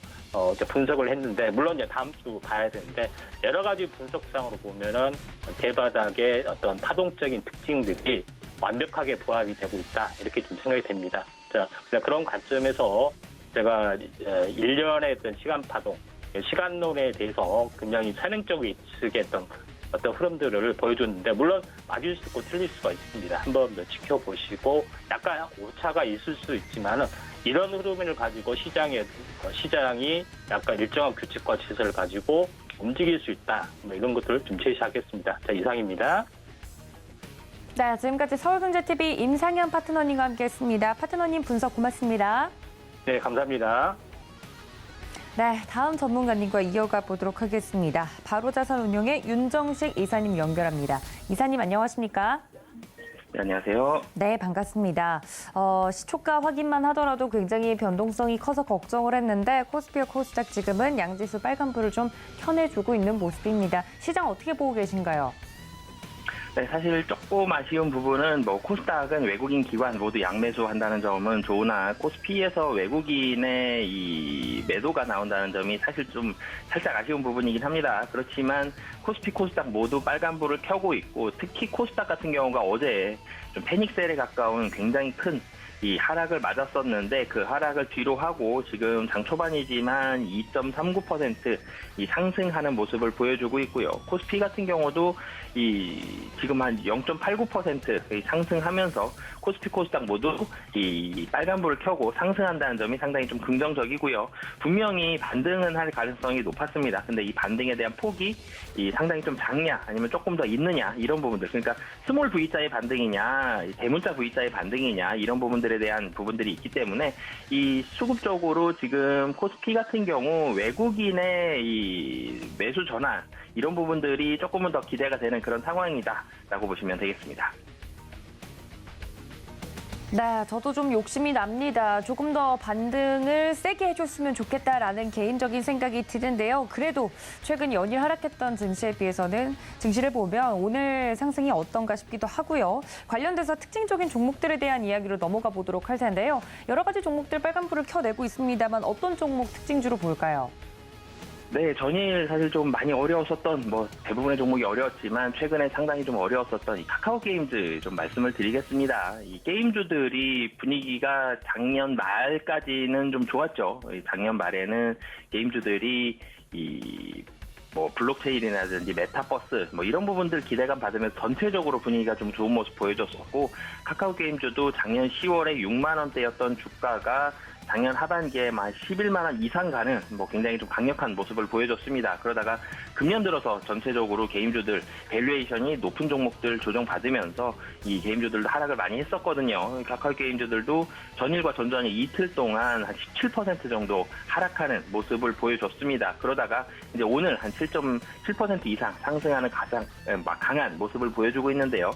Speaker 3: 이제 분석을 했는데, 물론 이제 다음 주 봐야 되는데 여러 가지 분석상으로 보면은 대바닥의 어떤 파동적인 특징들이 완벽하게 부합이 되고 있다, 이렇게 좀 생각이 됩니다. 자, 그런 관점에서 제가 1년의 어떤 시간 파동, 시간론에 대해서 굉장히 선행적으로 예측했던 어떤 흐름들을 보여줬는데, 물론 맞을 수 있고 틀릴 수가 있습니다. 한번 더 지켜보시고, 약간 오차가 있을 수 있지만은 이런 흐름을 가지고 시장이 약간 일정한 규칙과 질서를 가지고 움직일 수 있다, 이런 것들을 좀 제시하겠습니다. 자, 이상입니다.
Speaker 1: 네, 지금까지 서울경제TV 임상현 파트너님과 함께했습니다. 파트너님 분석 고맙습니다.
Speaker 3: 네, 감사합니다.
Speaker 1: 네, 다음 전문가님과 이어가 보도록 하겠습니다. 바로자산운용의 윤정식 이사님 연결합니다. 이사님 안녕하십니까?
Speaker 4: 네, 안녕하세요.
Speaker 1: 네, 반갑습니다. 시초가 확인만 하더라도 굉장히 변동성이 커서 걱정을 했는데 코스피와 코스닥 지금은 양지수 빨간불을 좀 켜내주고 있는 모습입니다. 시장 어떻게 보고 계신가요?
Speaker 4: 네, 사실 조금 아쉬운 부분은 코스닥은 외국인 기관 모두 양매수 한다는 점은 좋으나 코스피에서 외국인의 이 매도가 나온다는 점이 사실 좀 살짝 아쉬운 부분이긴 합니다. 그렇지만 코스피, 코스닥 모두 빨간불을 켜고 있고, 특히 코스닥 같은 경우가 어제 좀 패닉셀에 가까운 굉장히 큰 이 하락을 맞았었는데 그 하락을 뒤로 하고 지금 장 초반이지만 2.39% 이 상승하는 모습을 보여주고 있고요. 코스피 같은 경우도 지금 한 0.89% 상승하면서 코스피, 코스닥 모두 이 빨간불을 켜고 상승한다는 점이 상당히 좀 긍정적이고요. 분명히 반등은 할 가능성이 높았습니다. 근데 이 반등에 대한 폭이 상당히 좀 작냐, 아니면 조금 더 있느냐, 이런 부분들. 그러니까 스몰 V자의 반등이냐, 대문자 V자의 반등이냐, 이런 부분들에 대한 부분들이 있기 때문에 이 수급적으로 지금 코스피 같은 경우 외국인의 이 매수 전환, 이런 부분들이 조금은 더 기대가 되는 그런 상황이다라고 보시면 되겠습니다.
Speaker 1: 네, 저도 좀 욕심이 납니다. 조금 더 반등을 세게 해줬으면 좋겠다라는 개인적인 생각이 드는데요. 그래도 최근 연일 하락했던 증시에 비해서는 증시를 보면 오늘 상승이 어떤가 싶기도 하고요. 관련돼서 특징적인 종목들에 대한 이야기로 넘어가 보도록 할 텐데요. 여러 가지 종목들 빨간불을 켜내고 있습니다만 어떤 종목 특징주로 볼까요?
Speaker 4: 네, 전일 사실 좀 많이 어려웠었던, 대부분의 종목이 어려웠지만, 최근에 상당히 좀 어려웠었던 이 카카오 게임즈 좀 말씀을 드리겠습니다. 이 게임주들이 분위기가 작년 말까지는 좀 좋았죠. 작년 말에는 게임주들이 블록체인이라든지 메타버스 이런 부분들 기대감 받으면서 전체적으로 분위기가 좀 좋은 모습 보여줬었고, 카카오 게임즈도 작년 10월에 6만 원대였던 주가가 작년 하반기에 11만 원 이상 가는 굉장히 좀 강력한 모습을 보여줬습니다. 그러다가 금년 들어서 전체적으로 게임주들 밸류에이션이 높은 종목들 조정받으면서 이 게임주들도 하락을 많이 했었거든요. 카카오 게임주들도 전일과 전전일 이틀 동안 한 17% 정도 하락하는 모습을 보여줬습니다. 그러다가 이제 오늘 한 7.7% 이상 상승하는 가장 강한 모습을 보여주고 있는데요.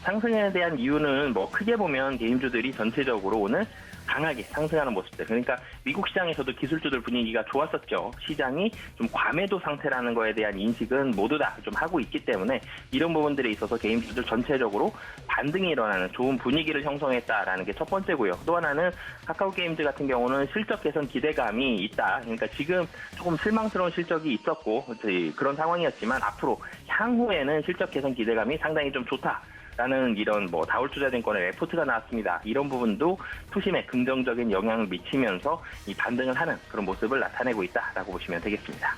Speaker 4: 상승에 대한 이유는 크게 보면 게임주들이 전체적으로 오늘 강하게 상승하는 모습들. 그러니까 미국 시장에서도 기술주들 분위기가 좋았었죠. 시장이 좀 과매도 상태라는 거에 대한 인식은 모두 다 좀 하고 있기 때문에 이런 부분들에 있어서 게임주들 전체적으로 반등이 일어나는 좋은 분위기를 형성했다라는 게 첫 번째고요. 또 하나는 카카오 게임즈 같은 경우는 실적 개선 기대감이 있다. 그러니까 지금 조금 실망스러운 실적이 있었고 그런 상황이었지만 앞으로 향후에는 실적 개선 기대감이 상당히 좀 좋다. 라는 이런 다올투자증권의 레포트가 나왔습니다. 이런 부분도 투심에 긍정적인 영향을 미치면서 이 반등을 하는 그런 모습을 나타내고 있다라고 보시면 되겠습니다.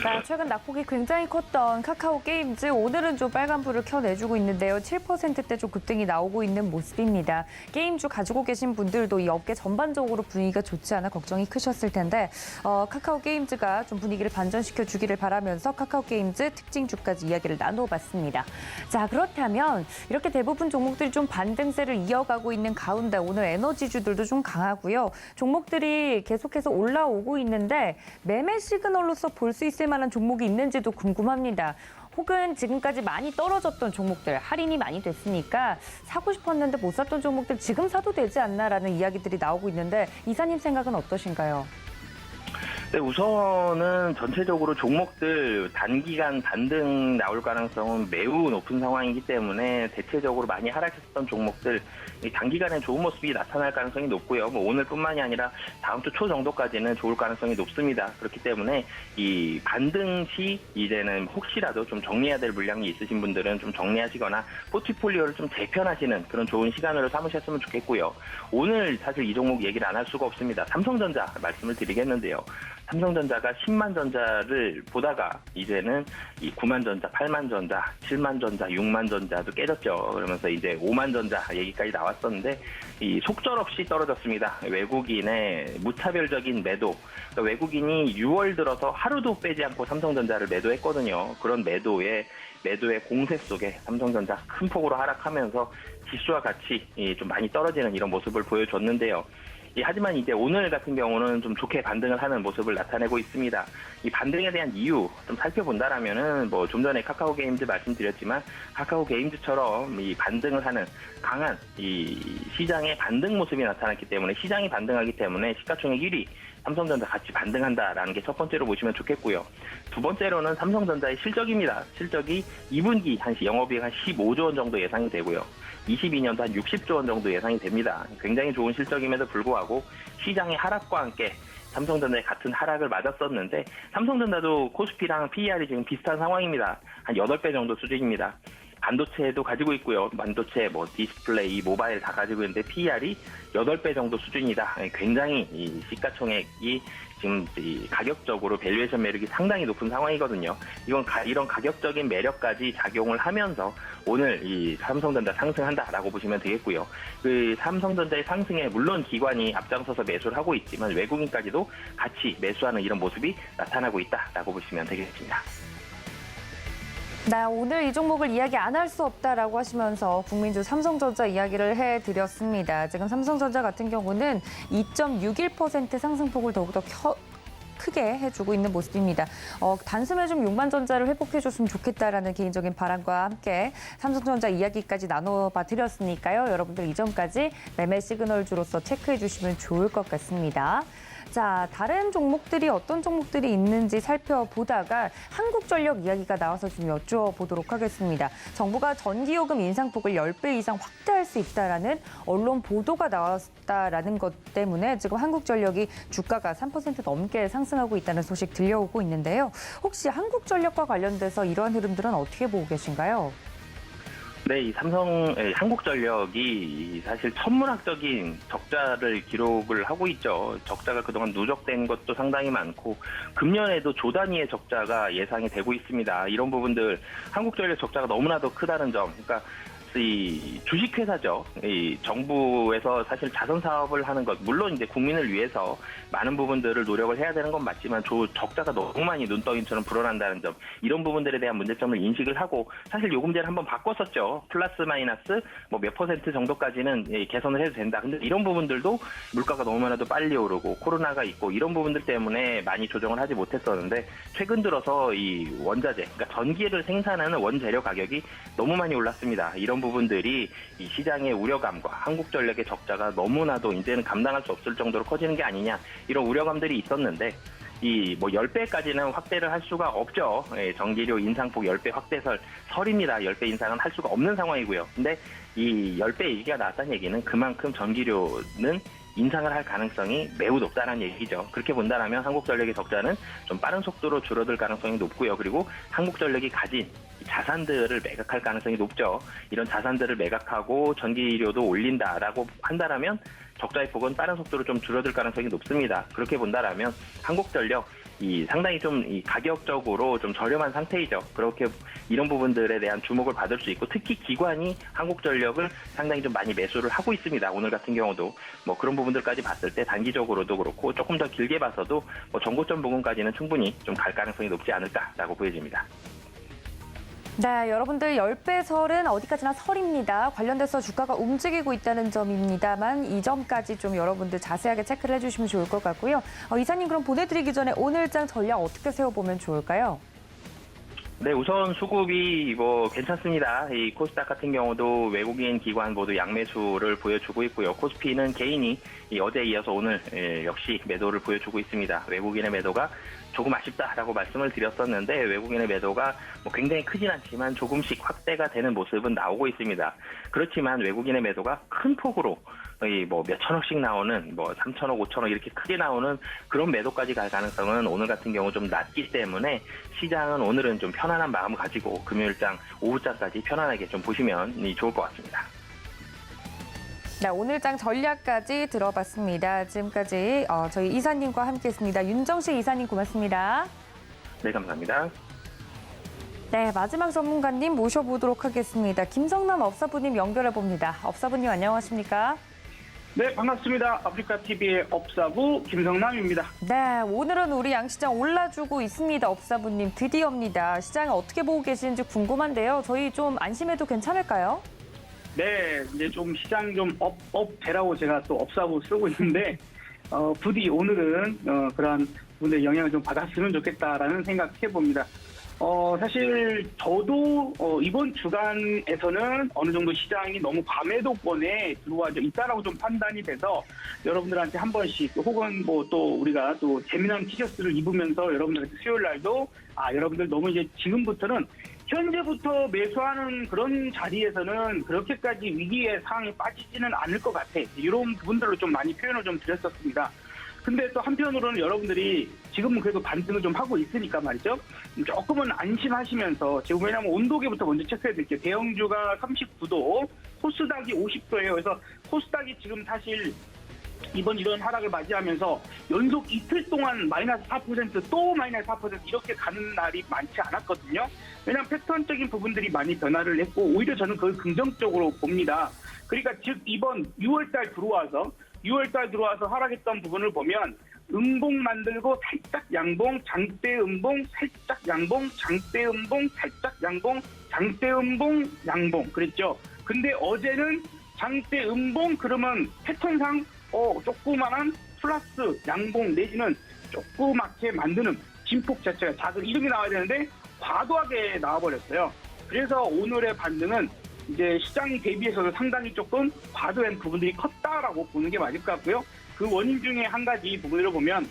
Speaker 1: 자, 최근 낙폭이 굉장히 컸던 카카오 게임즈 오늘은 좀 빨간불을 켜내주고 있는데요. 7%대 좀 급등이 나오고 있는 모습입니다. 게임주 가지고 계신 분들도 이 업계 전반적으로 분위기가 좋지 않아 걱정이 크셨을 텐데 카카오 게임즈가 좀 분위기를 반전시켜 주기를 바라면서 카카오 게임즈 특징주까지 이야기를 나눠봤습니다. 자, 그렇다면 이렇게 대부분 종목들이 좀 반등세를 이어가고 있는 가운데 오늘 에너지주들도 좀 강하고요. 종목들이 계속해서 올라오고 있는데 매매 시그널로서 볼 수 있을 만한 종목이 있는지도 궁금합니다. 혹은 지금까지 많이 떨어졌던 종목들, 할인이 많이 됐으니까 사고 싶었는데 못 샀던 종목들 지금 사도 되지 않나라는 이야기들이 나오고 있는데 이사님 생각은 어떠신가요?
Speaker 4: 네, 우선은 전체적으로 종목들 단기간 반등 나올 가능성은 매우 높은 상황이기 때문에 대체적으로 많이 하락했었던 종목들 단기간에 좋은 모습이 나타날 가능성이 높고요. 오늘뿐만이 아니라 다음 주 초 정도까지는 좋을 가능성이 높습니다. 그렇기 때문에 이 반등 시 이제는 혹시라도 좀 정리해야 될 물량이 있으신 분들은 좀 정리하시거나 포트폴리오를 좀 재편하시는 그런 좋은 시간으로 삼으셨으면 좋겠고요. 오늘 사실 이 종목 얘기를 안 할 수가 없습니다. 삼성전자 말씀을 드리겠는데요. 삼성전자가 10만 전자를 보다가 이제는 이 9만 전자, 8만 전자, 7만 전자, 6만 전자도 깨졌죠. 그러면서 이제 5만 전자 얘기까지 나왔었는데 이 속절없이 떨어졌습니다. 외국인의 무차별적인 매도. 그러니까 외국인이 6월 들어서 하루도 빼지 않고 삼성전자를 매도했거든요. 그런 매도의 공세 속에 삼성전자 큰 폭으로 하락하면서 지수와 같이 좀 많이 떨어지는 이런 모습을 보여줬는데요. 하지만 이제 오늘 같은 경우는 좀 좋게 반등을 하는 모습을 나타내고 있습니다. 이 반등에 대한 이유 좀 살펴본다라면은 좀 전에 카카오 게임즈 말씀드렸지만 카카오 게임즈처럼 이 반등을 하는 강한 이 시장의 반등 모습이 나타났기 때문에 시장이 반등하기 때문에 시가총액 1위 삼성전자 같이 반등한다라는 게 첫 번째로 보시면 좋겠고요. 두 번째로는 삼성전자의 실적입니다. 실적이 2분기 영업이익 한 15조 원 정도 예상이 되고요. 22년도 한 60조 원 정도 예상이 됩니다. 굉장히 좋은 실적임에도 불구하고 시장의 하락과 함께 삼성전자의 같은 하락을 맞았었는데 삼성전자도 코스피랑 PER이 지금 비슷한 상황입니다. 한 8배 정도 수준입니다. 반도체도 가지고 있고요. 반도체, 디스플레이, 모바일 다 가지고 있는데 PER이 8배 정도 수준이다. 굉장히 이 시가총액이 지금 이 가격적으로 밸류에이션 매력이 상당히 높은 상황이거든요. 이런 가격적인 매력까지 작용을 하면서 오늘 이 삼성전자 상승한다라고 보시면 되겠고요. 그 삼성전자의 상승에 물론 기관이 앞장서서 매수를 하고 있지만 외국인까지도 같이 매수하는 이런 모습이 나타나고 있다라고 보시면 되겠습니다.
Speaker 1: 네, 오늘 이 종목을 이야기 안 할 수 없다라고 하시면서 국민주 삼성전자 이야기를 해드렸습니다. 지금 삼성전자 같은 경우는 2.61% 상승폭을 더욱더 크게 해주고 있는 모습입니다. 단숨에 좀 6만 전자를 회복해줬으면 좋겠다라는 개인적인 바람과 함께 삼성전자 이야기까지 나눠봐 드렸으니까요. 여러분들 이전까지 매매 시그널주로서 체크해 주시면 좋을 것 같습니다. 자, 다른 종목들이 어떤 종목들이 있는지 살펴보다가 한국전력 이야기가 나와서 좀 여쭤보도록 하겠습니다. 정부가 전기요금 인상폭을 10배 이상 확대할 수 있다라는 언론 보도가 나왔다라는 것 때문에 지금 한국전력이 주가가 3% 넘게 상승하고 있다는 소식 들려오고 있는데요. 혹시 한국전력과 관련돼서 이러한 흐름들은 어떻게 보고 계신가요?
Speaker 4: 네, 이 한국전력이 사실 천문학적인 적자를 기록을 하고 있죠. 적자가 그동안 누적된 것도 상당히 많고 금년에도 조 단위의 적자가 예상이 되고 있습니다. 이런 부분들 한국전력 적자가 너무나도 크다는 점, 그러니까 이 주식회사죠. 이 정부에서 사실 자선 사업을 하는 것, 물론 이제 국민을 위해서 많은 부분들을 노력을 해야 되는 건 맞지만 적자가 너무 많이 눈덩이처럼 불어난다는 점, 이런 부분들에 대한 문제점을 인식을 하고 사실 요금제를 한번 바꿨었죠. 플러스 마이너스 뭐 몇 % 정도까지는 개선을 해도 된다. 근데 이런 부분들도 물가가 너무나도 빨리 오르고 코로나가 있고 이런 부분들 때문에 많이 조정을 하지 못했었는데 최근 들어서 이 원자재, 그러니까 전기를 생산하는 원재료 가격이 너무 많이 올랐습니다. 이런 부분들이 이 시장의 우려감과 한국전력의 적자가 너무나도 이제는 감당할 수 없을 정도로 커지는 게 아니냐, 이런 우려감들이 있었는데 이 뭐 10배까지는 확대를 할 수가 없죠. 전기료 인상폭 10배 설입니다. 10배 인상은 할 수가 없는 상황이고요. 근데 이 10배 얘기가 나왔다는 얘기는 그만큼 전기료는 인상을 할 가능성이 매우 높다는 얘기죠. 그렇게 본다면 한국전력의 적자는 좀 빠른 속도로 줄어들 가능성이 높고요. 그리고 한국전력이 가진 자산들을 매각할 가능성이 높죠. 이런 자산들을 매각하고 전기료도 올린다라고 한다면 적자의 폭은 빠른 속도로 좀 줄어들 가능성이 높습니다. 그렇게 본다면 한국전력 상당히 좀 가격적으로 좀 저렴한 상태이죠. 그렇게 이런 부분들에 대한 주목을 받을 수 있고 특히 기관이 한국전력을 상당히 좀 많이 매수를 하고 있습니다. 오늘 같은 경우도 뭐 그런 부분들까지 봤을 때 단기적으로도 그렇고 조금 더 길게 봐서도 뭐 전고점 부분까지는 충분히 좀 갈 가능성이 높지 않을까라고 보여집니다.
Speaker 1: 네, 여러분들 10배 설은 어디까지나 설입니다. 관련돼서 주가가 움직이고 있다는 점입니다만 이 점까지 좀 여러분들 자세하게 체크를 해주시면 좋을 것 같고요. 이사님 그럼 보내드리기 전에 오늘장 전략 어떻게 세워보면 좋을까요?
Speaker 4: 네, 우선 수급이 뭐 괜찮습니다. 이 코스닥 같은 경우도 외국인 기관 모두 양매수를 보여주고 있고요. 코스피는 개인이 어제에 이어서 오늘 역시 매도를 보여주고 있습니다. 외국인의 매도가 조금 아쉽다라고 말씀을 드렸었는데 외국인의 매도가 뭐 굉장히 크진 않지만 조금씩 확대가 되는 모습은 나오고 있습니다. 그렇지만 외국인의 매도가 큰 폭으로 뭐 몇천억씩 나오는 뭐 3천억, 5천억 이렇게 크게 나오는 그런 매도까지 갈 가능성은 오늘 같은 경우 좀 낮기 때문에 시장은 오늘은 좀 편안한 마음을 가지고 금요일장, 오후장까지 편안하게 좀 보시면 좋을 것 같습니다.
Speaker 1: 네, 오늘장 전략까지 들어봤습니다. 지금까지 저희 이사님과 함께했습니다. 윤정식 이사님 고맙습니다.
Speaker 4: 네, 감사합니다.
Speaker 1: 네, 마지막 전문가님 모셔보도록 하겠습니다. 김성남 업사부님 연결해봅니다. 업사부님 안녕하십니까?
Speaker 5: 네, 반갑습니다. 아프리카TV의 업사부 김성남입니다.
Speaker 1: 네, 오늘은 우리 양시장 올라주고 있습니다. 업사부님 드디어입니다. 시장을 어떻게 보고 계시는지 궁금한데요. 저희 좀 안심해도 괜찮을까요?
Speaker 5: 네, 이제 좀 시장 좀 업되라고 제가 또 업사부 쓰고 있는데 부디 오늘은 그러한 분의 영향을 좀 받았으면 좋겠다라는 생각해 봅니다. 사실 저도 이번 주간에서는 어느 정도 시장이 너무 과매도권에 들어와 있다라고 좀 판단이 돼서 여러분들한테 한 번씩 혹은 뭐 또 우리가 또 재미난 티셔츠를 입으면서 여러분들한테 수요일 날도 여러분들 너무 이제 지금부터는 현재부터 매수하는 그런 자리에서는 그렇게까지 위기의 상황에 빠지지는 않을 것 같아. 이런 부분들로 좀 많이 표현을 좀 드렸었습니다. 근데 또 한편으로는 여러분들이 지금은 그래도 반등을 좀 하고 있으니까 말이죠. 조금은 안심하시면서 지금 왜냐하면 온도계부터 먼저 체크해 드릴게요. 대형주가 39도, 코스닥이 50도예요. 그래서 코스닥이 지금 사실 이번 이런 하락을 맞이하면서 연속 이틀 동안 마이너스 4% 또 마이너스 4% 이렇게 가는 날이 많지 않았거든요. 왜냐하면 패턴적인 부분들이 많이 변화를 했고 오히려 저는 그걸 긍정적으로 봅니다. 그러니까 즉 이번 6월달 들어와서 하락했던 부분을 보면 음봉 만들고 살짝 양봉, 장대 음봉, 살짝 양봉, 장대 음봉, 살짝 양봉, 장대 음봉, 양봉 그랬죠. 근데 어제는 장대 음봉 그러면 패턴상 조그만한 플러스 양봉 내지는 조그맣게 만드는 진폭 자체가 작은 이름이 나와야 되는데 과도하게 나와버렸어요. 그래서 오늘의 반등은 이제 시장 대비해서도 상당히 조금 과도한 부분들이 컸다라고 보는 게 맞을 것 같고요. 그 원인 중에 한 가지 부분으로 보면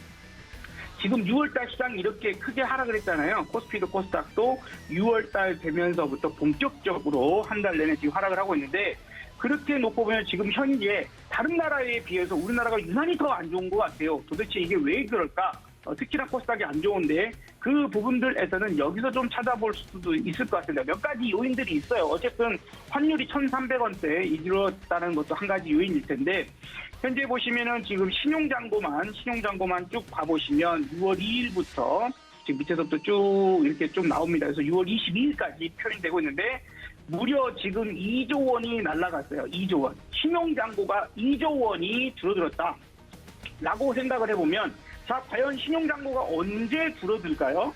Speaker 5: 지금 6월달 시장이 이렇게 크게 하락을 했잖아요. 코스피도 코스닥도 6월달 되면서부터 본격적으로 한 달 내내 지금 하락을 하고 있는데 그렇게 놓고 보면 지금 현재 다른 나라에 비해서 우리나라가 유난히 더 안 좋은 것 같아요. 도대체 이게 왜 그럴까? 특히나 코스닥이 안 좋은데 그 부분들에서는 여기서 좀 찾아볼 수도 있을 것 같습니다. 몇 가지 요인들이 있어요. 어쨌든 환율이 1,300원대에 이르렀다는 것도 한 가지 요인일 텐데 현재 보시면은 지금 신용잔고만 쭉 봐보시면 6월 2일부터 지금 밑에서부터 쭉 이렇게 좀 나옵니다. 그래서 6월 22일까지 표현이 되고 있는데 무려 지금 2조 원이 날라갔어요. 2조 원. 신용잔고가 2조 원이 줄어들었다. 라고 생각을 해보면 자, 과연 신용잔고가 언제 줄어들까요?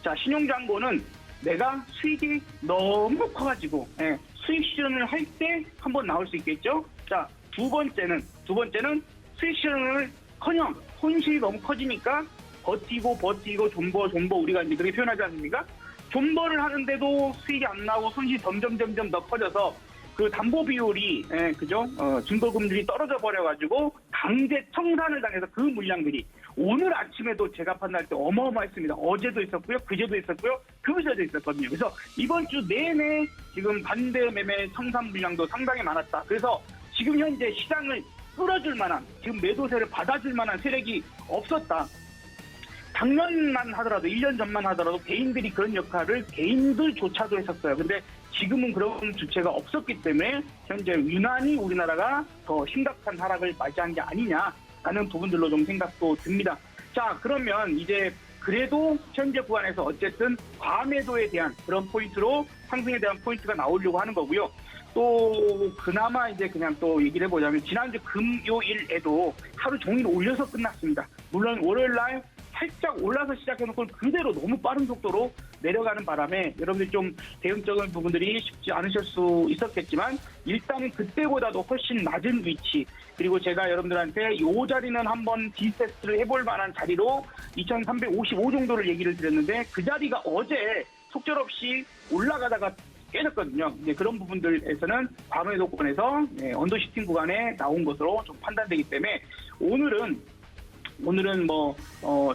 Speaker 5: 자, 신용잔고는 내가 수익이 너무 커가지고 수익 실현을 할 때 한번 나올 수 있겠죠? 자, 두 번째는 수익 실현을 커녕 손실이 너무 커지니까 버티고 존버 우리가 이제 그렇게 표현하지 않습니까? 존버를 하는데도 수익이 안 나오고 손실이 점점 더 커져서 그 담보 비율이 증거금들이 떨어져 버려가지고 강제 청산을 당해서 그 물량들이 오늘 아침에도 제가 판단할 때 어마어마했습니다. 어제도 있었고요, 그제도 있었고요, 그제도 있었거든요. 그래서 이번 주 내내 지금 반대 매매 청산 물량도 상당히 많았다. 그래서 지금 현재 시장을 끌어줄 만한 지금 매도세를 받아줄 만한 세력이 없었다. 작년만 하더라도 1년 전만 하더라도 개인들이 그런 역할을 개인들조차도 했었어요. 근데 지금은 그런 주체가 없었기 때문에 현재 유난히 우리나라가 더 심각한 하락을 맞이한 게 아니냐라는 부분들로 좀 생각도 듭니다. 자, 그러면 이제 그래도 현재 구간에서 어쨌든 과매도에 대한 그런 포인트로 상승에 대한 포인트가 나오려고 하는 거고요. 또 그나마 이제 그냥 또 얘기를 해보자면 지난주 금요일에도 하루 종일 올려서 끝났습니다. 물론 월요일날 살짝 올라서 시작해놓고 그대로 너무 빠른 속도로 내려가는 바람에 여러분들 좀 대응적인 부분들이 쉽지 않으실 수 있었겠지만 일단은 그때보다도 훨씬 낮은 위치 그리고 제가 여러분들한테 이 자리는 한번 디테스트를 해볼 만한 자리로 2355 정도를 얘기를 드렸는데 그 자리가 어제 속절없이 올라가다가 깨졌거든요. 이제 그런 부분들에서는 과매도권에서 언더시팅 구간에 나온 것으로 좀 판단되기 때문에 오늘은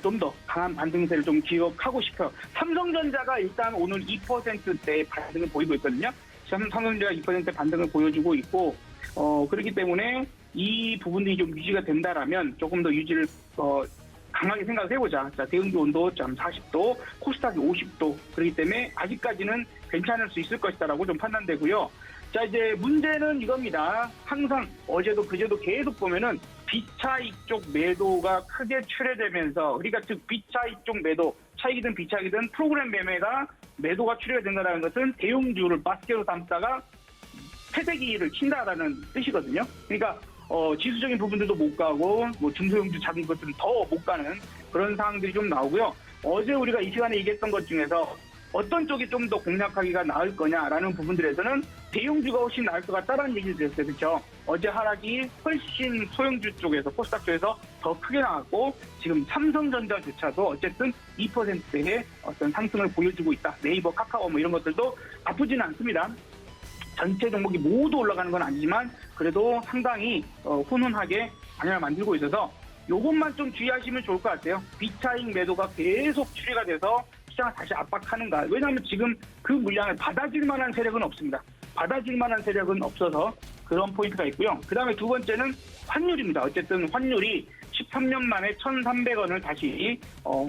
Speaker 5: 좀 더 강한 반등세를 좀 기억하고 싶어요. 삼성전자가 일단 오늘 2%대 반등을 보이고 있거든요. 삼성전자가 2% 반등을 보여주고 있고, 그렇기 때문에 이 부분이 좀 유지가 된다라면 조금 더 유지를, 강하게 생각을 해보자. 자, 대응주 온도 40도, 코스닥이 50도. 그렇기 때문에 아직까지는 괜찮을 수 있을 것이다라고 좀 판단되고요. 자, 이제 문제는 이겁니다. 항상 어제도 그제도 계속 보면은 비차익 쪽 매도가 크게 출회되면서 그러니까 즉 비차익 쪽 매도 차익이든 비차익이든 프로그램 매도가 출회가 된다는 것은 대형주를 바스켓으로 담다가 패대기를 친다라는 뜻이거든요. 그러니까 지수적인 부분들도 못 가고 뭐 중소형주 작은 것들은 더 못 가는 그런 상황들이 좀 나오고요. 어제 우리가 이 시간에 얘기했던 것 중에서 어떤 쪽이 좀 더 공략하기가 나을 거냐라는 부분들에서는 대형주가 훨씬 나을 것 같다라는 얘기를 드렸어요. 그렇죠? 어제 하락이 훨씬 소형주 쪽에서 코스닥 쪽에서 더 크게 나왔고 지금 삼성전자조차도 어쨌든 2%의 어떤 상승을 보여주고 있다. 네이버, 카카오 뭐 이런 것들도 나쁘지는 않습니다. 전체 종목이 모두 올라가는 건 아니지만 그래도 상당히 훈훈하게 방향을 만들고 있어서 요것만 좀 주의하시면 좋을 것 같아요. 비차익 매도가 계속 추리가 돼서 시장을 다시 압박하는가. 왜냐하면 지금 그 물량을 받아줄 만한 세력은 없습니다. 받아줄 만한 세력은 없어서 그런 포인트가 있고요. 그 다음에 두 번째는 환율입니다. 어쨌든 환율이 13년 만에 1,300원을 다시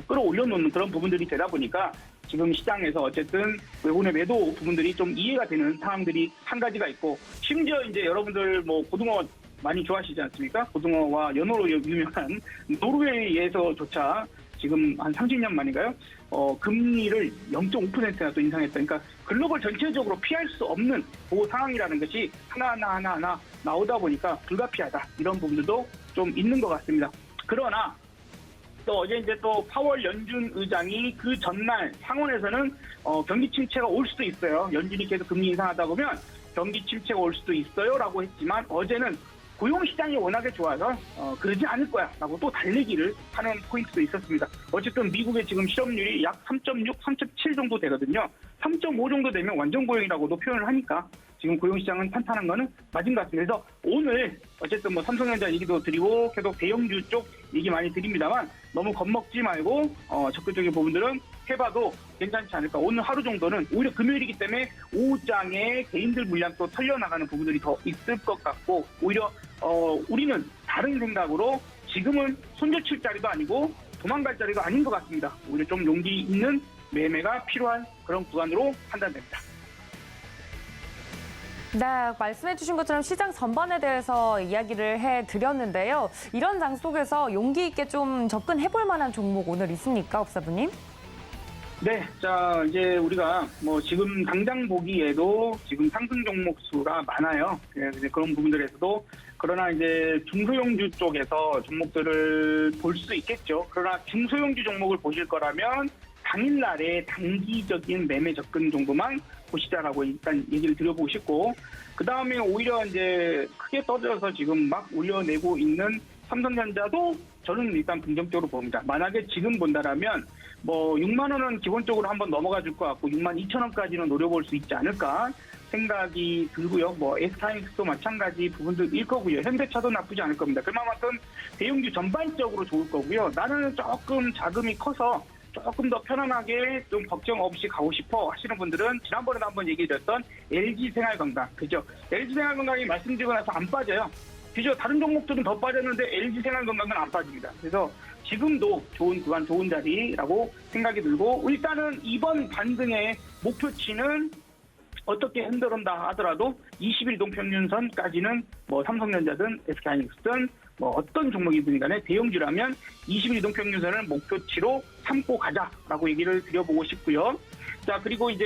Speaker 5: 끌어올려놓는 그런 부분들이 되다 보니까 지금 시장에서 어쨌든 외국인의 매도 부분들이 좀 이해가 되는 상황들이 한 가지가 있고 심지어 이제 여러분들 뭐 고등어 많이 좋아하시지 않습니까? 고등어와 연어로 유명한 노르웨이에서조차 지금 한 30년 만인가요? 금리를 0.5%나 또 인상했다. 그러니까 글로벌 전체적으로 피할 수 없는 그 상황이라는 것이 하나 나오다 보니까 불가피하다. 이런 부분들도 좀 있는 것 같습니다. 그러나 또 어제 이제 또 파월 연준 의장이 그 전날 상원에서는 경기 침체가 올 수도 있어요. 연준이 계속 금리 인상하다 보면 경기 침체가 올 수도 있어요라고 했지만 어제는 고용시장이 워낙에 좋아서 그러지 않을 거야 라고 또 달리기를 하는 포인트도 있었습니다. 어쨌든 미국의 지금 실업률이 약 3.6, 3.7 정도 되거든요. 3.5 정도 되면 완전 고용이라고도 표현을 하니까 지금 고용시장은 탄탄한 거는 맞은 것 같습니다. 그래서 오늘 어쨌든 뭐 삼성전자 얘기도 드리고 계속 대형주 쪽 얘기 많이 드립니다만 너무 겁먹지 말고 적극적인 부분들은 해봐도 괜찮지 않을까. 오늘 하루 정도는 오히려 금요일이기 때문에 오후장에 개인들 물량 또 털려나가는 부분들이 더 있을 것 같고 오히려 우리는 다른 생각으로 지금은 손절칠 자리도 아니고 도망갈 자리도 아닌 것 같습니다. 오히려 좀 용기 있는 매매가 필요한 그런 구간으로 판단됩니다.
Speaker 1: 네, 말씀해 주신 것처럼 시장 전반에 대해서 이야기를 해드렸는데요. 이런 장 속에서 용기 있게 좀 접근해 볼 만한 종목 오늘 있습니까, 업사부님?
Speaker 5: 네, 자 이제 우리가 뭐 지금 당장 보기에도 지금 상승 종목 수가 많아요. 이제 그런 부분들에서도 그러나 이제 중소형주 쪽에서 종목들을 볼 수 있겠죠. 그러나 중소형주 종목을 보실 거라면 당일날에 단기적인 매매 접근 정도만 보시자라고 일단 얘기를 드려보고 싶고, 그 다음에 오히려 이제 크게 떠들어서 지금 막 올려내고 있는 삼성전자도 저는 일단 긍정적으로 봅니다. 만약에 지금 본다라면 뭐 6만 원은 기본적으로 한번 넘어가 줄 것 같고 6만 2천 원까지는 노려볼 수 있지 않을까 생각이 들고요. 뭐 S타임스도 마찬가지 부분들일 거고요. 현대차도 나쁘지 않을 겁니다. 그만큼 대형주 전반적으로 좋을 거고요. 나는 조금 자금이 커서 조금 더 편안하게 좀 걱정 없이 가고 싶어 하시는 분들은 지난번에도 한번 얘기 드렸던 LG생활건강, 그죠? LG생활건강이 말씀드리고 나서 안 빠져요. 그죠? 다른 종목들은 더 빠졌는데 LG생활건강은 안 빠집니다. 그래서 지금도 좋은 구간, 좋은 자리라고 생각이 들고, 일단은 이번 반등의 목표치는 어떻게 흔들린다 하더라도 20일 이동평균선까지는 뭐 삼성전자든 SK하이닉스든 뭐 어떤 종목이든 간에 대형주라면 20일 이동평균선을 목표치로 삼고 가자라고 얘기를 드려보고 싶고요. 자, 그리고 이제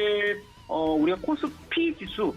Speaker 5: 우리가 코스피 지수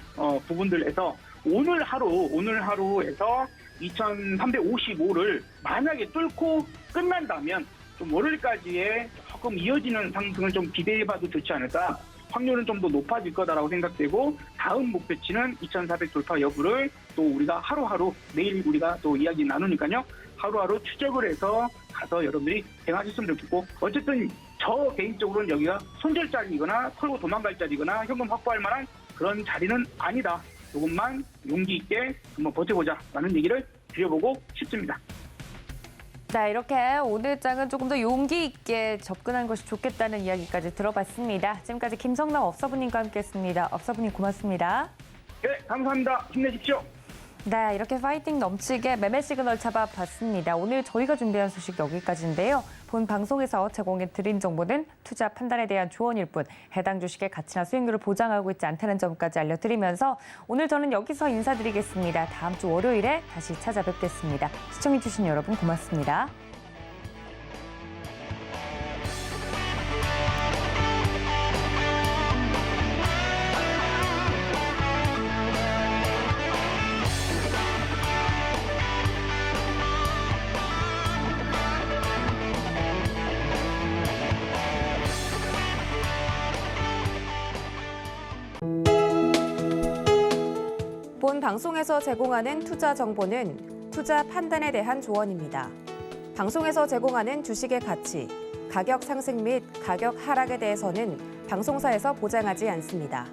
Speaker 5: 부분들에서 오늘 하루에서 2355를 만약에 뚫고 끝난다면 좀 월요일까지의 조금 이어지는 상승을 좀 기대해봐도 좋지 않을까. 확률은 좀 더 높아질 거다라고 생각되고, 다음 목표치는 2400 돌파 여부를 또 우리가 하루하루 내일 우리가 또 이야기 나누니까요. 하루하루 추적을 해서 가서 여러분들이 대응하셨으면 좋겠고, 어쨌든 저 개인적으로는 여기가 손절 자리이거나 털고 도망갈 자리거나 현금 확보할 만한 그런 자리는 아니다. 조금만 용기 있게 한번 버텨보자라는 얘기를 드려보고 싶습니다.
Speaker 1: 네, 이렇게 오늘 장은 조금 더 용기 있게 접근하는 것이 좋겠다는 이야기까지 들어봤습니다. 지금까지 김성남 업사부님과 함께했습니다. 업사부님 고맙습니다.
Speaker 5: 네, 감사합니다. 힘내십시오.
Speaker 1: 네, 이렇게 파이팅 넘치게 매매 시그널 잡아봤습니다. 오늘 저희가 준비한 소식 여기까지인데요. 본 방송에서 제공해드린 정보는 투자 판단에 대한 조언일 뿐 해당 주식의 가치나 수익률을 보장하고 있지 않다는 점까지 알려드리면서 오늘 저는 여기서 인사드리겠습니다. 다음 주 월요일에 다시 찾아뵙겠습니다. 시청해주신 여러분 고맙습니다.
Speaker 6: 본 방송에서 제공하는 투자 정보는 투자 판단에 대한 조언입니다. 방송에서 제공하는 주식의 가치, 가격 상승 및 가격 하락에 대해서는 방송사에서 보장하지 않습니다.